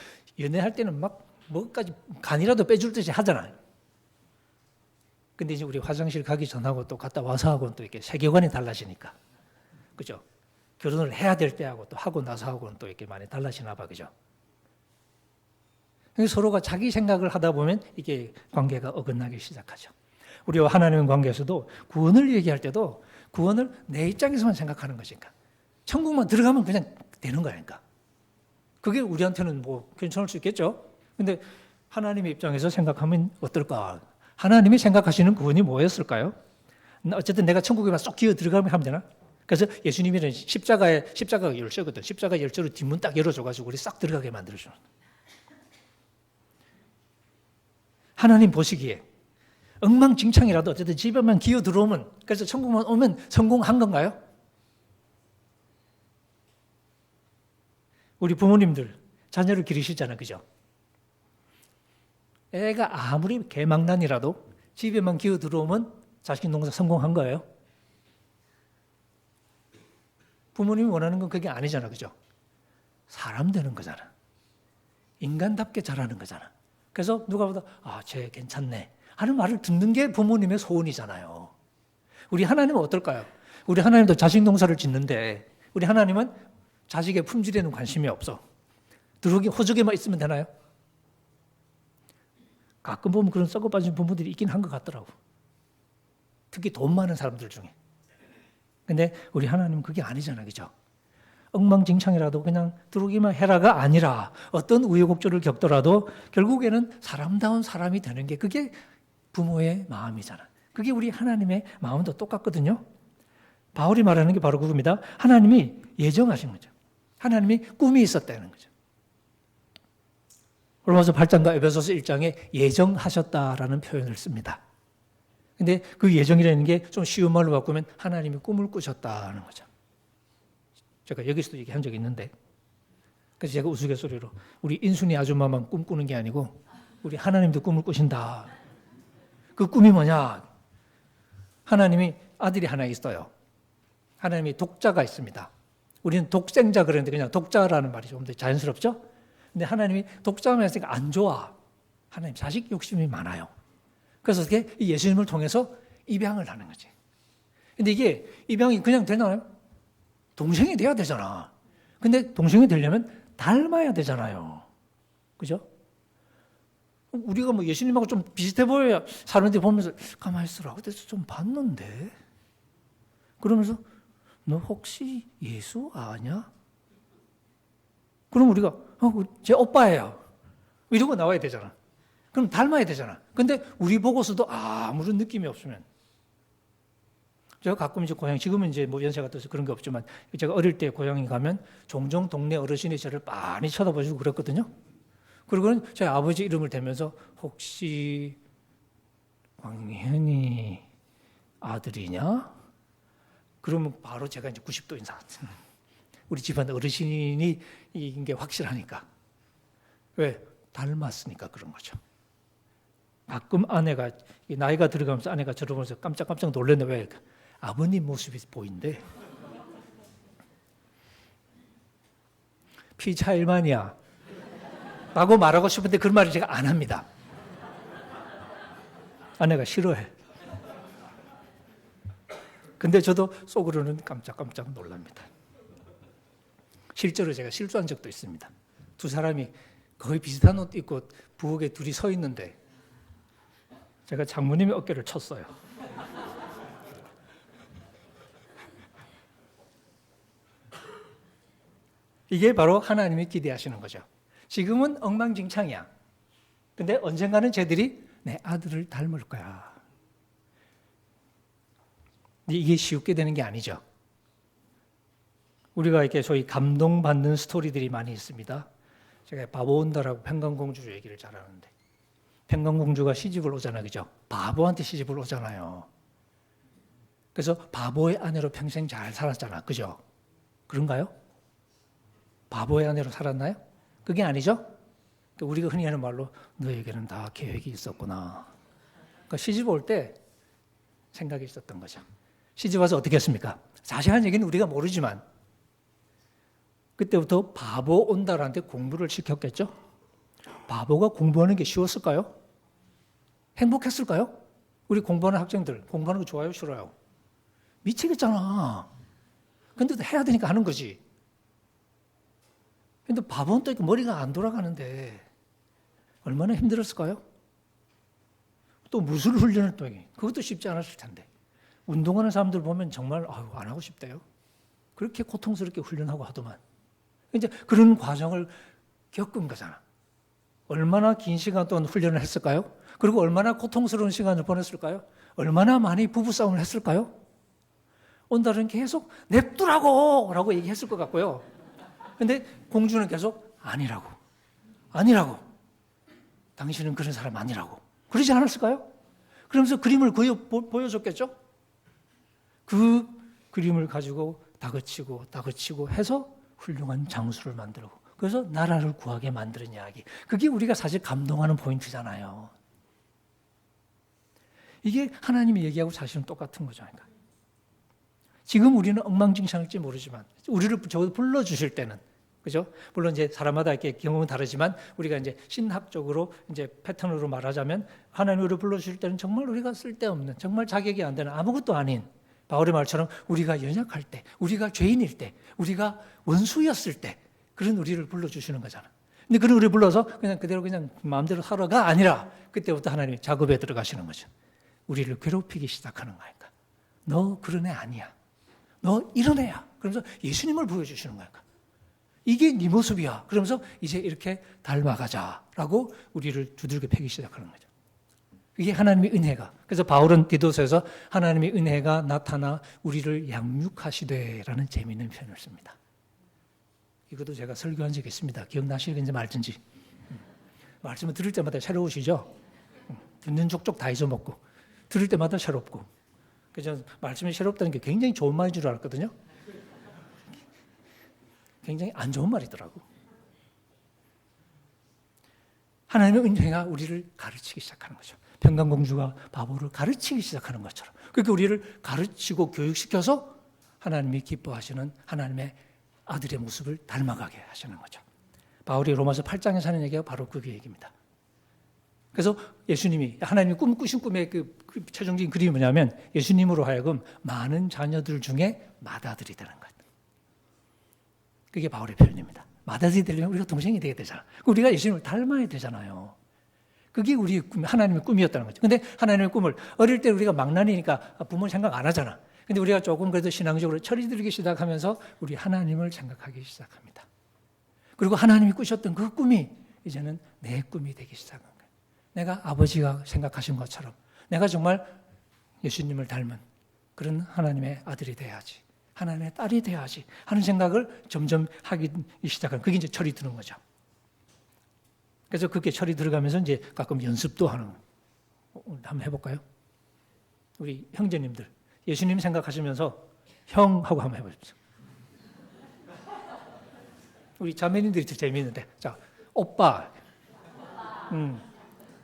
연애할 때는 막 뭐까지 간이라도 빼줄 듯이 하잖아요. 근데 이제 우리 화장실 가기 전하고 또 갔다 와서 하고는 또 이렇게 세계관이 달라지니까. 그죠? 결혼을 해야 될 때하고 또 하고 나서 하고는 또 이렇게 많이 달라지나 봐. 그죠? 서로가 자기 생각을 하다 보면 이게 관계가 어긋나기 시작하죠. 우리와 하나님의 관계에서도 구원을 얘기할 때도 구원을 내 입장에서만 생각하는 것인가. 천국만 들어가면 그냥 되는 거니까. 그게 우리한테는 뭐 괜찮을 수 있겠죠. 근데 하나님의 입장에서 생각하면 어떨까? 하나님이 생각하시는 구원이 뭐였을까요? 어쨌든 내가 천국에만 쏙 기어 들어가면 하면 되나? 그래서 예수님이는 십자가가 열쇠거든. 십자가 열쇠로 뒷문 딱 열어줘가지고 우리 싹 들어가게 만들어주는. 하나님 보시기에 엉망진창이라도 어쨌든 집에만 기어 들어오면, 그래서 천국만 오면 성공한 건가요? 우리 부모님들 자녀를 기르시잖아요. 그죠? 애가 아무리 개망난이라도 집에만 기어 들어오면 자식농사 성공한 거예요. 부모님이 원하는 건 그게 아니잖아, 그죠? 사람 되는 거잖아. 인간답게 자라는 거잖아. 그래서 누가 보다 쟤 괜찮네 하는 말을 듣는 게 부모님의 소원이잖아요. 우리 하나님은 어떨까요? 우리 하나님도 자식 농사를 짓는데 우리 하나님은 자식의 품질에는 관심이 없어. 들어오기 호적에만 있으면 되나요? 가끔 보면 그런 썩어 빠진 부모들이 있긴 한 것 같더라고. 특히 돈 많은 사람들 중에. 근데 우리 하나님은 그게 아니잖아, 그죠? 엉망진창이라도 그냥 들어오기만 해라가 아니라 어떤 우여곡절을 겪더라도 결국에는 사람다운 사람이 되는 게 그게 부모의 마음이잖아. 그게 우리 하나님의 마음도 똑같거든요. 바울이 말하는 게 바로 그겁니다. 하나님이 예정하신 거죠. 하나님이 꿈이 있었다는 거죠. 로마서 8장과 에베소서 1장에 예정하셨다라는 표현을 씁니다. 근데 그 예정이라는 게 좀 쉬운 말로 바꾸면 하나님이 꿈을 꾸셨다는 거죠. 제가 여기서도 얘기한 적이 있는데, 그래서 제가 우스갯소리로 우리 인순이 아줌마만 꿈꾸는 게 아니고 우리 하나님도 꿈을 꾸신다. 그 꿈이 뭐냐? 하나님이 아들이 하나 있어요. 하나님이 독자가 있습니다. 우리는 독생자 그러는데 그냥 독자라는 말이 좀 더 자연스럽죠? 근데 하나님이 독자만 했으니까 안 좋아. 하나님 자식 욕심이 많아요. 그래서 어떻게 예수님을 통해서 입양을 하는 거지. 근데 이게 입양이 그냥 되나요? 동생이 돼야 되잖아. 근데 동생이 되려면 닮아야 되잖아요. 그죠? 우리가 뭐 예수님하고 좀 비슷해 보여야 사람들이 보면서 가만히 있으라. 그래서 좀 봤는데. 그러면서 너 혹시 예수 아냐? 그럼 우리가 제 오빠예요. 이러고 나와야 되잖아. 그럼 닮아야 되잖아. 근데 우리 보고서도 아무런 느낌이 없으면. 제가 가끔 이제 고향, 지금은 이제 뭐 연세가 들어서 그런 게 없지만 제가 어릴 때 고향에 가면 종종 동네 어르신이 저를 많이 쳐다보시고 그랬거든요. 그리고는 저희 아버지 이름을 대면서 혹시 광현이 아들이냐? 그러면 바로 제가 이제 90도 인사. 우리 집안 어르신이 이게 확실하니까. 왜? 닮았으니까 그런 거죠. 가끔 아내가 나이가 들어가면서 아내가 저를 보면서 깜짝깜짝 놀랐네. 왜? 아버님 모습이 보인대. 피차일만이야 라고 말하고 싶은데 그런 말을 제가 안 합니다. 아내가 싫어해. 근데 저도 속으로는 깜짝깜짝 놀랍니다. 실제로 제가 실수한 적도 있습니다. 두 사람이 거의 비슷한 옷 입고 부엌에 둘이 서 있는데 제가 장모님의 어깨를 쳤어요. 이게 바로 하나님이 기대하시는 거죠. 지금은 엉망진창이야. 근데 언젠가는 쟤들이 내 아들을 닮을 거야. 이게 쉽게 되는 게 아니죠. 우리가 이렇게 소위 감동받는 스토리들이 많이 있습니다. 제가 바보온다라고 평강공주 얘기를 잘하는데 평강공주가 시집을 오잖아요. 그죠? 바보한테 시집을 오잖아요. 그래서 바보의 아내로 평생 잘 살았잖아. 그죠? 그런가요? 바보의 아내로 살았나요? 그게 아니죠? 우리가 흔히 하는 말로 너에게는 다 계획이 있었구나. 그러니까 시집 올 때 생각이 있었던 거죠. 시집 와서 어떻게 했습니까? 자세한 얘기는 우리가 모르지만 그때부터 바보 온다라한테 공부를 시켰겠죠? 바보가 공부하는 게 쉬웠을까요? 행복했을까요? 우리 공부하는 학생들 공부하는 거 좋아요? 싫어요? 미치겠잖아. 근데 해야 되니까 하는 거지. 근데 바보는 또 머리가 안 돌아가는데 얼마나 힘들었을까요? 또 무술 훈련을 또 그것도 쉽지 않았을 텐데 운동하는 사람들 보면 정말 안 하고 싶대요. 그렇게 고통스럽게 훈련하고 하더만. 이제 그런 과정을 겪은 거잖아. 얼마나 긴 시간 동안 훈련을 했을까요? 그리고 얼마나 고통스러운 시간을 보냈을까요? 얼마나 많이 부부싸움을 했을까요? 온달은 계속 냅두라고 라고 얘기했을 것 같고요. 근데 공주는 계속 아니라고 당신은 그런 사람 아니라고 그러지 않았을까요? 그러면서 그림을 보여줬겠죠? 그 그림을 가지고 다그치고 해서 훌륭한 장수를 만들고 그래서 나라를 구하게 만드는 이야기. 그게 우리가 사실 감동하는 포인트잖아요. 이게 하나님이 얘기하고 사실은 똑같은 거죠. 그러니까. 지금 우리는 엉망진창일지 모르지만 우리를 적어도 불러주실 때는, 그죠? 물론 이제 사람마다 이렇게 경험은 다르지만 우리가 이제 신학적으로 이제 패턴으로 말하자면 하나님 우리를 불러주실 때는 정말 우리가 쓸데없는, 정말 자격이 안 되는 아무것도 아닌 바울의 말처럼 우리가 연약할 때, 우리가 죄인일 때, 우리가 원수였을 때 그런 우리를 불러주시는 거잖아. 근데 그런 우리를 불러서 그냥 그대로 그냥 마음대로 살아가 아니라 그때부터 하나님이 작업에 들어가시는 거죠. 우리를 괴롭히기 시작하는 거니까. 너 그런 애 아니야. 너 이런 애야. 그러면서 예수님을 보여주시는 거니까. 이게 네 모습이야. 그러면서 이제 이렇게 닮아가자라고 우리를 두들겨 패기 시작하는 거죠. 이게 하나님의 은혜가. 그래서 바울은 디도서에서 하나님의 은혜가 나타나 우리를 양육하시되라는 재미있는 표현을 씁니다. 이것도 제가 설교한 적이 있습니다. 기억나시겠는지 말든지. 말씀을 들을 때마다 새로우시죠? 듣는 족족 다 잊어먹고 들을 때마다 새롭고. 그래서 말씀이 새롭다는 게 굉장히 좋은 말인 줄 알았거든요. 굉장히 안 좋은 말이더라고. 하나님의 은혜가 우리를 가르치기 시작하는 거죠. 평강공주가 바보를 가르치기 시작하는 것처럼. 그렇게 우리를 가르치고 교육시켜서 하나님이 기뻐하시는 하나님의 아들의 모습을 닮아가게 하시는 거죠. 바울이 로마서 8장에 사는 얘기가 바로 그 얘기입니다. 그래서 예수님이 하나님이 꾸신 꿈의 그 최종적인 그림이 뭐냐면 예수님으로 하여금 많은 자녀들 중에 맏아들이 되는 것. 그게 바울의 표현입니다. 맏아들이 되려면 우리가 동생이 되어야 되잖아. 우리가 예수님을 닮아야 되잖아요. 그게 우리 하나님의 꿈이었다는 거죠. 근데 하나님의 꿈을 어릴 때 우리가 망나니니까 부모 생각 안 하잖아. 근데 우리가 조금 그래도 신앙적으로 철이 들기 시작하면서 우리 하나님을 생각하기 시작합니다. 그리고 하나님이 꾸셨던 그 꿈이 이제는 내 꿈이 되기 시작한 거예요. 내가 아버지가 생각하신 것처럼 내가 정말 예수님을 닮은 그런 하나님의 아들이 돼야지. 하나님의 딸이 돼야지 하는 생각을 점점 하기 시작하는, 그게 이제 철이 드는 거죠. 그래서 그렇게 철이 들어가면서 이제 가끔 연습도 하는. 한번 해볼까요? 우리 형제님들 예수님 생각하시면서 형 하고 한번 해보십시오. 우리 자매님들이 더 재미있는데, 자, 오빠.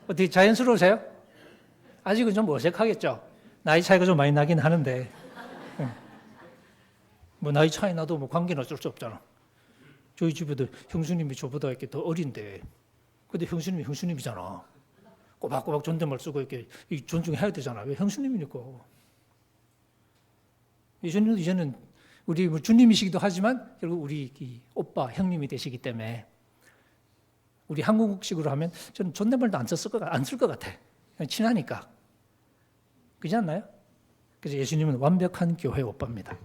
어떻게 자연스러우세요? 아직은 좀 어색하겠죠. 나이 차이가 좀 많이 나긴 하는데. 뭐 나이 차이 나도 뭐 관계는 어쩔 수 없잖아. 저희 집에도 형수님이 저보다 이렇게 더 어린데, 근데 형수님이 형수님이잖아. 꼬박꼬박 존댓말 쓰고 이렇게 존중해야 되잖아. 왜 형수님이니까. 이제는 우리 뭐 주님이시기도 하지만 결국 우리 오빠 형님이 되시기 때문에 우리 한국식으로 하면 저는 존댓말도 안 쓸 것 같아. 그냥 친하니까. 그렇지 않나요? 그래서 예수님은 완벽한 교회 오빠입니다.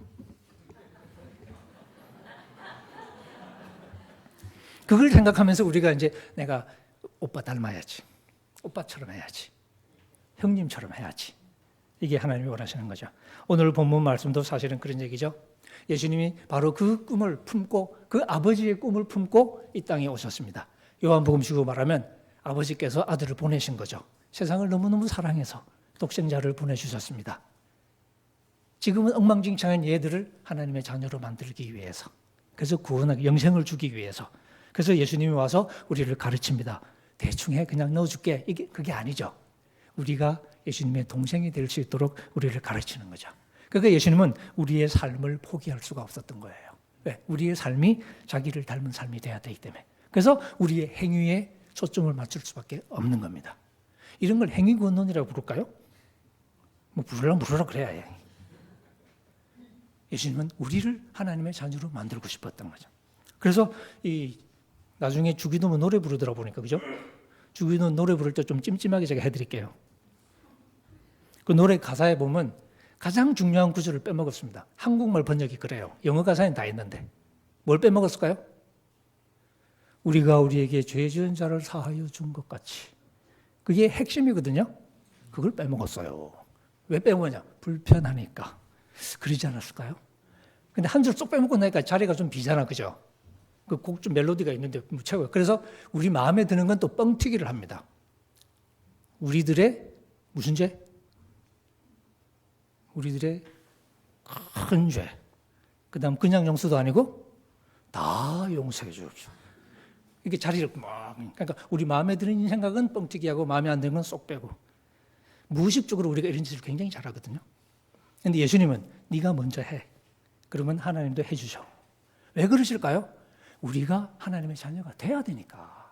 그걸 생각하면서 우리가 이제 내가 오빠 닮아야지. 오빠처럼 해야지. 형님처럼 해야지. 이게 하나님이 원하시는 거죠. 오늘 본문 말씀도 사실은 그런 얘기죠. 예수님이 바로 그 꿈을 품고 그 아버지의 꿈을 품고 이 땅에 오셨습니다. 요한복음식으로 말하면 아버지께서 아들을 보내신 거죠. 세상을 너무너무 사랑해서 독생자를 보내주셨습니다. 지금은 엉망진창한 얘들을 하나님의 자녀로 만들기 위해서, 그래서 구원하기, 영생을 주기 위해서. 그래서 예수님이 와서 우리를 가르칩니다. 대충 해, 그냥 넣어줄게. 그게 아니죠. 우리가 예수님의 동생이 될 수 있도록 우리를 가르치는 거죠. 그러니까 예수님은 우리의 삶을 포기할 수가 없었던 거예요. 왜? 우리의 삶이 자기를 닮은 삶이 돼야 되기 때문에. 그래서 우리의 행위에 초점을 맞출 수밖에 없는 겁니다. 이런 걸 행위권론이라고 부를까요? 뭐 부르라 그래야 해. 예수님은 우리를 하나님의 자녀로 만들고 싶었던 거죠. 그래서 나중에 주기도문 노래 부르더라 보니까, 그죠? 주기도문 노래 부를 때 좀 찜찜하게 제가 해드릴게요. 그 노래 가사에 보면 가장 중요한 구절을 빼먹었습니다. 한국말 번역이 그래요. 영어 가사에는 다 있는데. 뭘 빼먹었을까요? 우리가 우리에게 죄 지은 자를 사하여 준 것 같이. 그게 핵심이거든요. 그걸 빼먹었어요. 왜 빼먹었냐? 불편하니까. 그러지 않았을까요? 근데 한 줄 쏙 빼먹고 나니까 자리가 좀 비잖아, 그죠? 그 곡 좀 멜로디가 있는데 최고예요. 그래서 우리 마음에 드는 건 또 뻥튀기를 합니다. 우리들의 무슨 죄? 우리들의 큰 죄. 그 다음 그냥 용서도 아니고 다 용서해 주십시오. 이렇게 자리를 막, 그러니까 우리 마음에 드는 생각은 뻥튀기하고 마음에 안 드는 건 쏙 빼고 무의식적으로 우리가 이런 짓을 굉장히 잘하거든요. 그런데 예수님은 네가 먼저 해. 그러면 하나님도 해주셔. 왜 그러실까요? 우리가 하나님의 자녀가 돼야 되니까.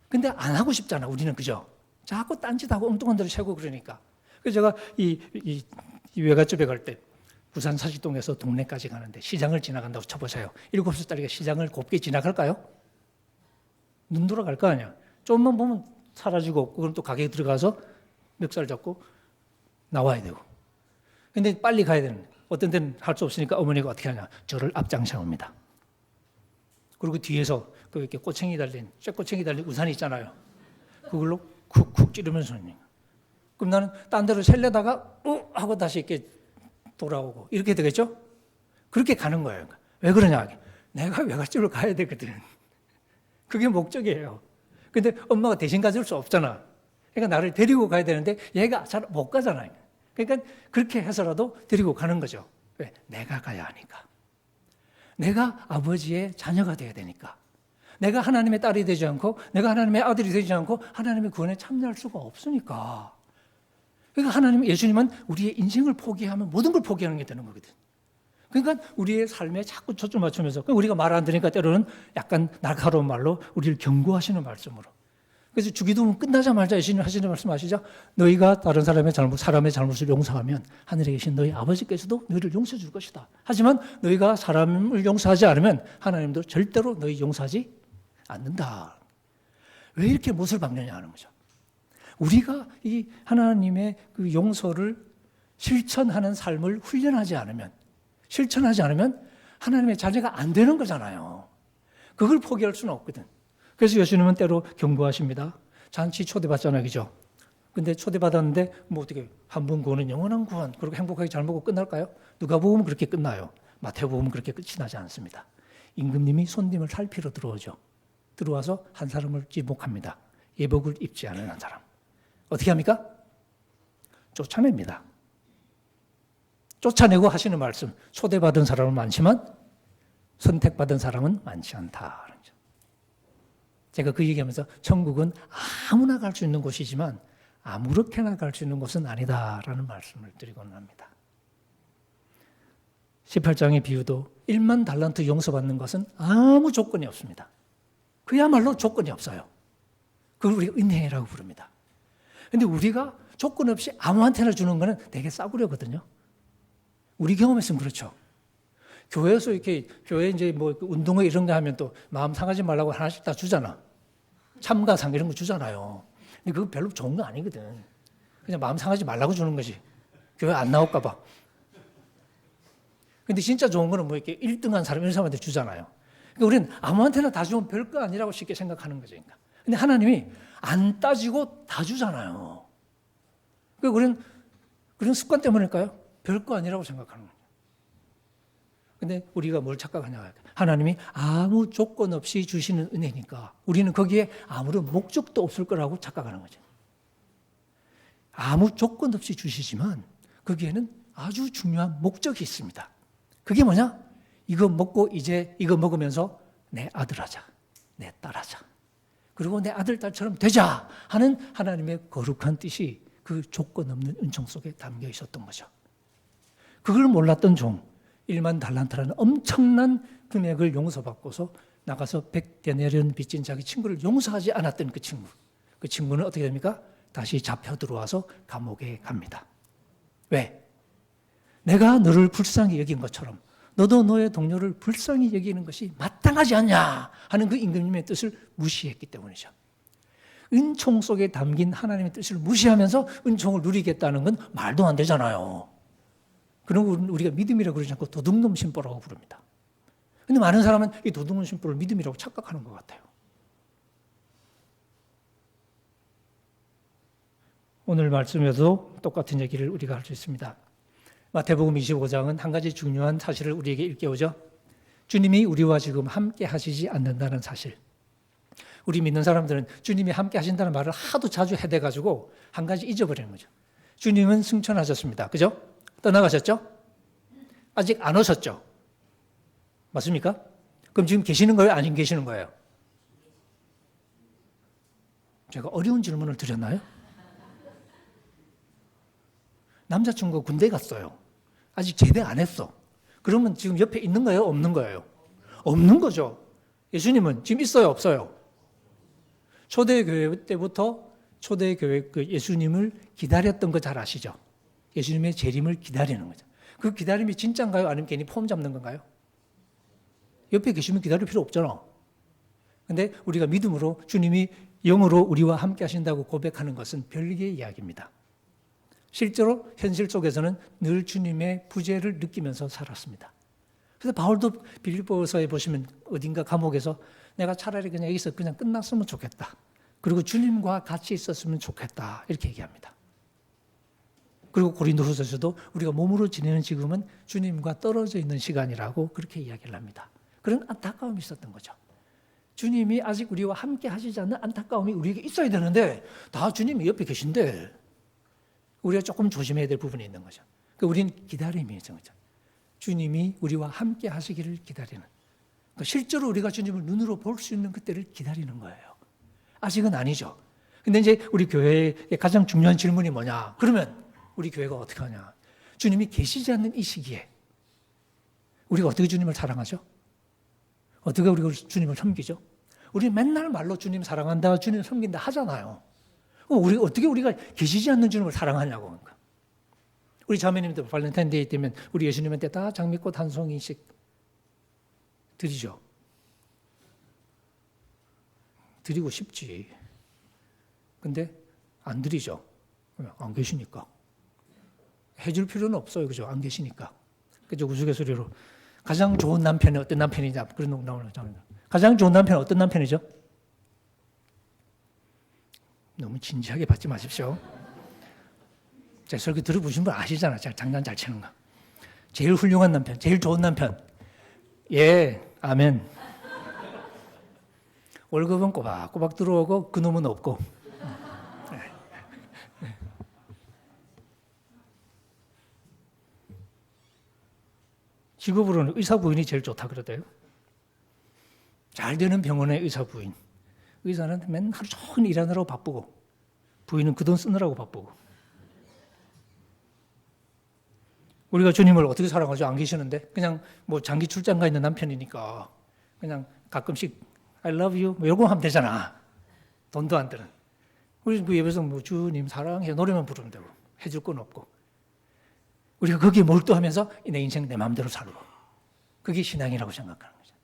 근데 안 하고 싶잖아, 우리는. 그죠? 자꾸 딴짓하고 엉뚱한 데로 새고 그러니까. 그래서 제가 이 외갓집에 갈 때 부산 사시동에서 동네까지 가는데 시장을 지나간다고 쳐보세요. 7살짜리가 시장을 곱게 지나갈까요? 눈 돌아갈 거 아니야. 좀만 보면 사라지고 없고 그럼 또 가게에 들어가서 멱살 잡고 나와야 되고. 근데 빨리 가야 되는데 어떤 데는 할 수 없으니까 어머니가 어떻게 하냐. 저를 앞장세웁니다. 그리고 뒤에서 그 이렇게 꼬챙이 달린, 쇠꼬챙이 달린 우산이 있잖아요. 그걸로 쿡쿡 찌르면서. 그럼 나는 딴 데로 셀려다가 하고 다시 이렇게 돌아오고 이렇게 되겠죠? 그렇게 가는 거예요. 왜 그러냐? 내가 외갓집으로 가야 되거든. 그게 목적이에요. 근데 엄마가 대신 가줄 수 없잖아. 그러니까 나를 데리고 가야 되는데 얘가 잘 못 가잖아요. 그러니까 그렇게 해서라도 데리고 가는 거죠. 왜? 내가 가야 하니까. 내가 아버지의 자녀가 되어야 되니까. 내가 하나님의 딸이 되지 않고 내가 하나님의 아들이 되지 않고 하나님의 구원에 참여할 수가 없으니까. 그러니까 하나님, 예수님은 우리의 인생을 포기하면 모든 걸 포기하는 게 되는 거거든. 그러니까 우리의 삶에 자꾸 초점 맞추면서 우리가 말 안 들으니까 때로는 약간 날카로운 말로 우리를 경고하시는 말씀으로. 그래서 주기도문 끝나자마자 예수님 하시는 말씀 아시죠? 너희가 다른 사람의 잘못을 용서하면 하늘에 계신 너희 아버지께서도 너희를 용서해 줄 것이다. 하지만 너희가 사람을 용서하지 않으면 하나님도 절대로 너희 용서하지 않는다. 왜 이렇게 못을 박느냐 하는 거죠. 우리가 이 하나님의 그 용서를 실천하는 삶을 훈련하지 않으면, 실천하지 않으면 하나님의 자녀가 안 되는 거잖아요. 그걸 포기할 수는 없거든. 그래서 예수님은 때로 경고하십니다. 잔치 초대받잖아요. 그죠? 근데 초대받았는데 뭐 어떻게 한 번 구원은 영원한 구원, 그렇게 행복하게 잘 먹고 끝날까요? 누가복음은 그렇게 끝나요. 마태복음은 그렇게 끝이 나지 않습니다. 임금님이 손님을 살피러 들어오죠. 들어와서 한 사람을 지목합니다. 예복을 입지 않은 한 사람. 어떻게 합니까? 쫓아냅니다. 쫓아내고 하시는 말씀, 초대받은 사람은 많지만 선택받은 사람은 많지 않다. 제가 그 얘기하면서 천국은 아무나 갈 수 있는 곳이지만 아무렇게나 갈 수 있는 곳은 아니다라는 말씀을 드리고는 합니다. 18장의 비유도 1만 달란트 용서받는 것은 아무 조건이 없습니다. 그야말로 조건이 없어요. 그걸 우리가 은혜라고 부릅니다. 그런데 우리가 조건 없이 아무한테나 주는 거는 되게 싸구려거든요. 우리 경험에서는 그렇죠. 교회에서 이렇게, 교회 이제 뭐 운동회 이런 거 하면 또 마음 상하지 말라고 하나씩 다 주잖아. 참가상 이런 거 주잖아요. 근데 그거 별로 좋은 거 아니거든. 그냥 마음 상하지 말라고 주는 거지. 교회 안 나올까봐. 근데 진짜 좋은 거는 뭐 이렇게 1등한 사람, 이런 사람한테 주잖아요. 그러니까 우리는 아무한테나 다 주면 별거 아니라고 쉽게 생각하는 거죠. 그러니까. 근데 하나님이 안 따지고 다 주잖아요. 그러니까 우리는 그런 습관 때문일까요? 별거 아니라고 생각하는 거예요. 근데 우리가 뭘 착각하냐. 하나님이 아무 조건 없이 주시는 은혜니까 우리는 거기에 아무런 목적도 없을 거라고 착각하는 거죠. 아무 조건 없이 주시지만 거기에는 아주 중요한 목적이 있습니다. 그게 뭐냐? 이거 먹고 이제 이거 먹으면서 내 아들 하자. 내 딸 하자. 그리고 내 아들, 딸처럼 되자 하는 하나님의 거룩한 뜻이 그 조건 없는 은총 속에 담겨 있었던 거죠. 그걸 몰랐던 종, 1만 달란트라는 엄청난 금액을 용서받고서 나가서 100데나리온 빚진 자기 친구를 용서하지 않았던 그 친구. 그 친구는 어떻게 됩니까? 다시 잡혀 들어와서 감옥에 갑니다. 왜? 내가 너를 불쌍히 여긴 것처럼 너도 너의 동료를 불쌍히 여기는 것이 마땅하지 않냐 하는 그 임금님의 뜻을 무시했기 때문이죠. 은총 속에 담긴 하나님의 뜻을 무시하면서 은총을 누리겠다는 건 말도 안 되잖아요. 그런 거 우리가 믿음이라고 그러지 않고 도둑놈 심보라고 부릅니다. 그런데 많은 사람은 이 도둑놈 심보를 믿음이라고 착각하는 것 같아요. 오늘 말씀에도 똑같은 얘기를 우리가 할 수 있습니다. 마태복음 25장은 한 가지 중요한 사실을 우리에게 일깨우죠. 주님이 우리와 지금 함께 하시지 않는다는 사실. 우리 믿는 사람들은 주님이 함께 하신다는 말을 하도 자주 해대가지고 한 가지 잊어버리는 거죠. 주님은 승천하셨습니다. 그죠? 떠나가셨죠? 아직 안 오셨죠? 맞습니까? 그럼 지금 계시는 거예요? 아니면 계시는 거예요? 제가 어려운 질문을 드렸나요? 남자친구가 군대 갔어요. 아직 제대 안 했어. 그러면 지금 옆에 있는 거예요? 없는 거예요? 없는 거죠. 예수님은 지금 있어요? 없어요? 초대교회 때부터 초대교회 그 예수님을 기다렸던 거 잘 아시죠? 예수님의 재림을 기다리는 거죠. 그 기다림이 진짜인가요? 아니면 괜히 폼 잡는 건가요? 옆에 계시면 기다릴 필요 없잖아. 근데 우리가 믿음으로 주님이 영으로 우리와 함께 하신다고 고백하는 것은 별개의 이야기입니다. 실제로 현실 속에서는 늘 주님의 부재를 느끼면서 살았습니다. 그래서 바울도 빌립보서에 보시면 어딘가 감옥에서 내가 차라리 그냥 여기서 그냥 끝났으면 좋겠다. 그리고 주님과 같이 있었으면 좋겠다. 이렇게 얘기합니다. 그리고 고린도후서에서도 우리가 몸으로 지내는 지금은 주님과 떨어져 있는 시간이라고 그렇게 이야기를 합니다. 그런 안타까움이 있었던 거죠. 주님이 아직 우리와 함께 하시지 않는 안타까움이 우리에게 있어야 되는데 다 주님이 옆에 계신데 우리가 조금 조심해야 될 부분이 있는 거죠. 그러니까 우리는 기다림이 있는 거죠. 주님이 우리와 함께 하시기를 기다리는. 그러니까 실제로 우리가 주님을 눈으로 볼 수 있는 그때를 기다리는 거예요. 아직은 아니죠. 근데 이제 우리 교회의 가장 중요한 질문이 뭐냐? 그러면 우리 교회가 어떻게 하냐? 주님이 계시지 않는 이 시기에 우리가 어떻게 주님을 사랑하죠? 어떻게 우리가 주님을 섬기죠? 우리 맨날 말로 주님 사랑한다, 주님 섬긴다 하잖아요. 우리가 계시지 않는 주님을 사랑하냐고. 그러니까. 우리 자매님들 발렌타인데이 때면 우리 예수님한테 다 장미꽃 한 송이씩 드리죠. 드리고 싶지. 근데 안 드리죠. 안 계시니까. 해줄 필요는 없어요. 그죠? 안 계시니까. 그죠? 우스갯소리로. 가장 좋은 남편이 어떤 남편이냐. 그런 농담을 하잖아요. 가장 좋은 남편은 어떤 남편이죠? 너무 진지하게 받지 마십시오. 제 설교 들어보신 분 아시잖아. 제가 장난 잘 치는 거. 제일 훌륭한 남편, 제일 좋은 남편. 예, 아멘. 월급은 꼬박꼬박 들어오고 그놈은 없고. 직업으로는 의사 부인이 제일 좋다 그러대요. 잘 되는 병원의 의사 부인. 의사는 맨날 하루 종일 일하느라고 바쁘고 부인은 그 돈 쓰느라고 바쁘고. 우리가 주님을 어떻게 사랑하죠? 안 계시는데 그냥 뭐 장기 출장 가 있는 남편이니까 그냥 가끔씩 I love you 뭐 이러고 하면 되잖아. 돈도 안 드는. 우리 그 예배에서 뭐 주님 사랑해 노래만 부르면 되고 해줄 건 없고 우리가 거기에 몰두하면서 내 인생 내 마음대로 살고 그게 신앙이라고 생각하는 거죠.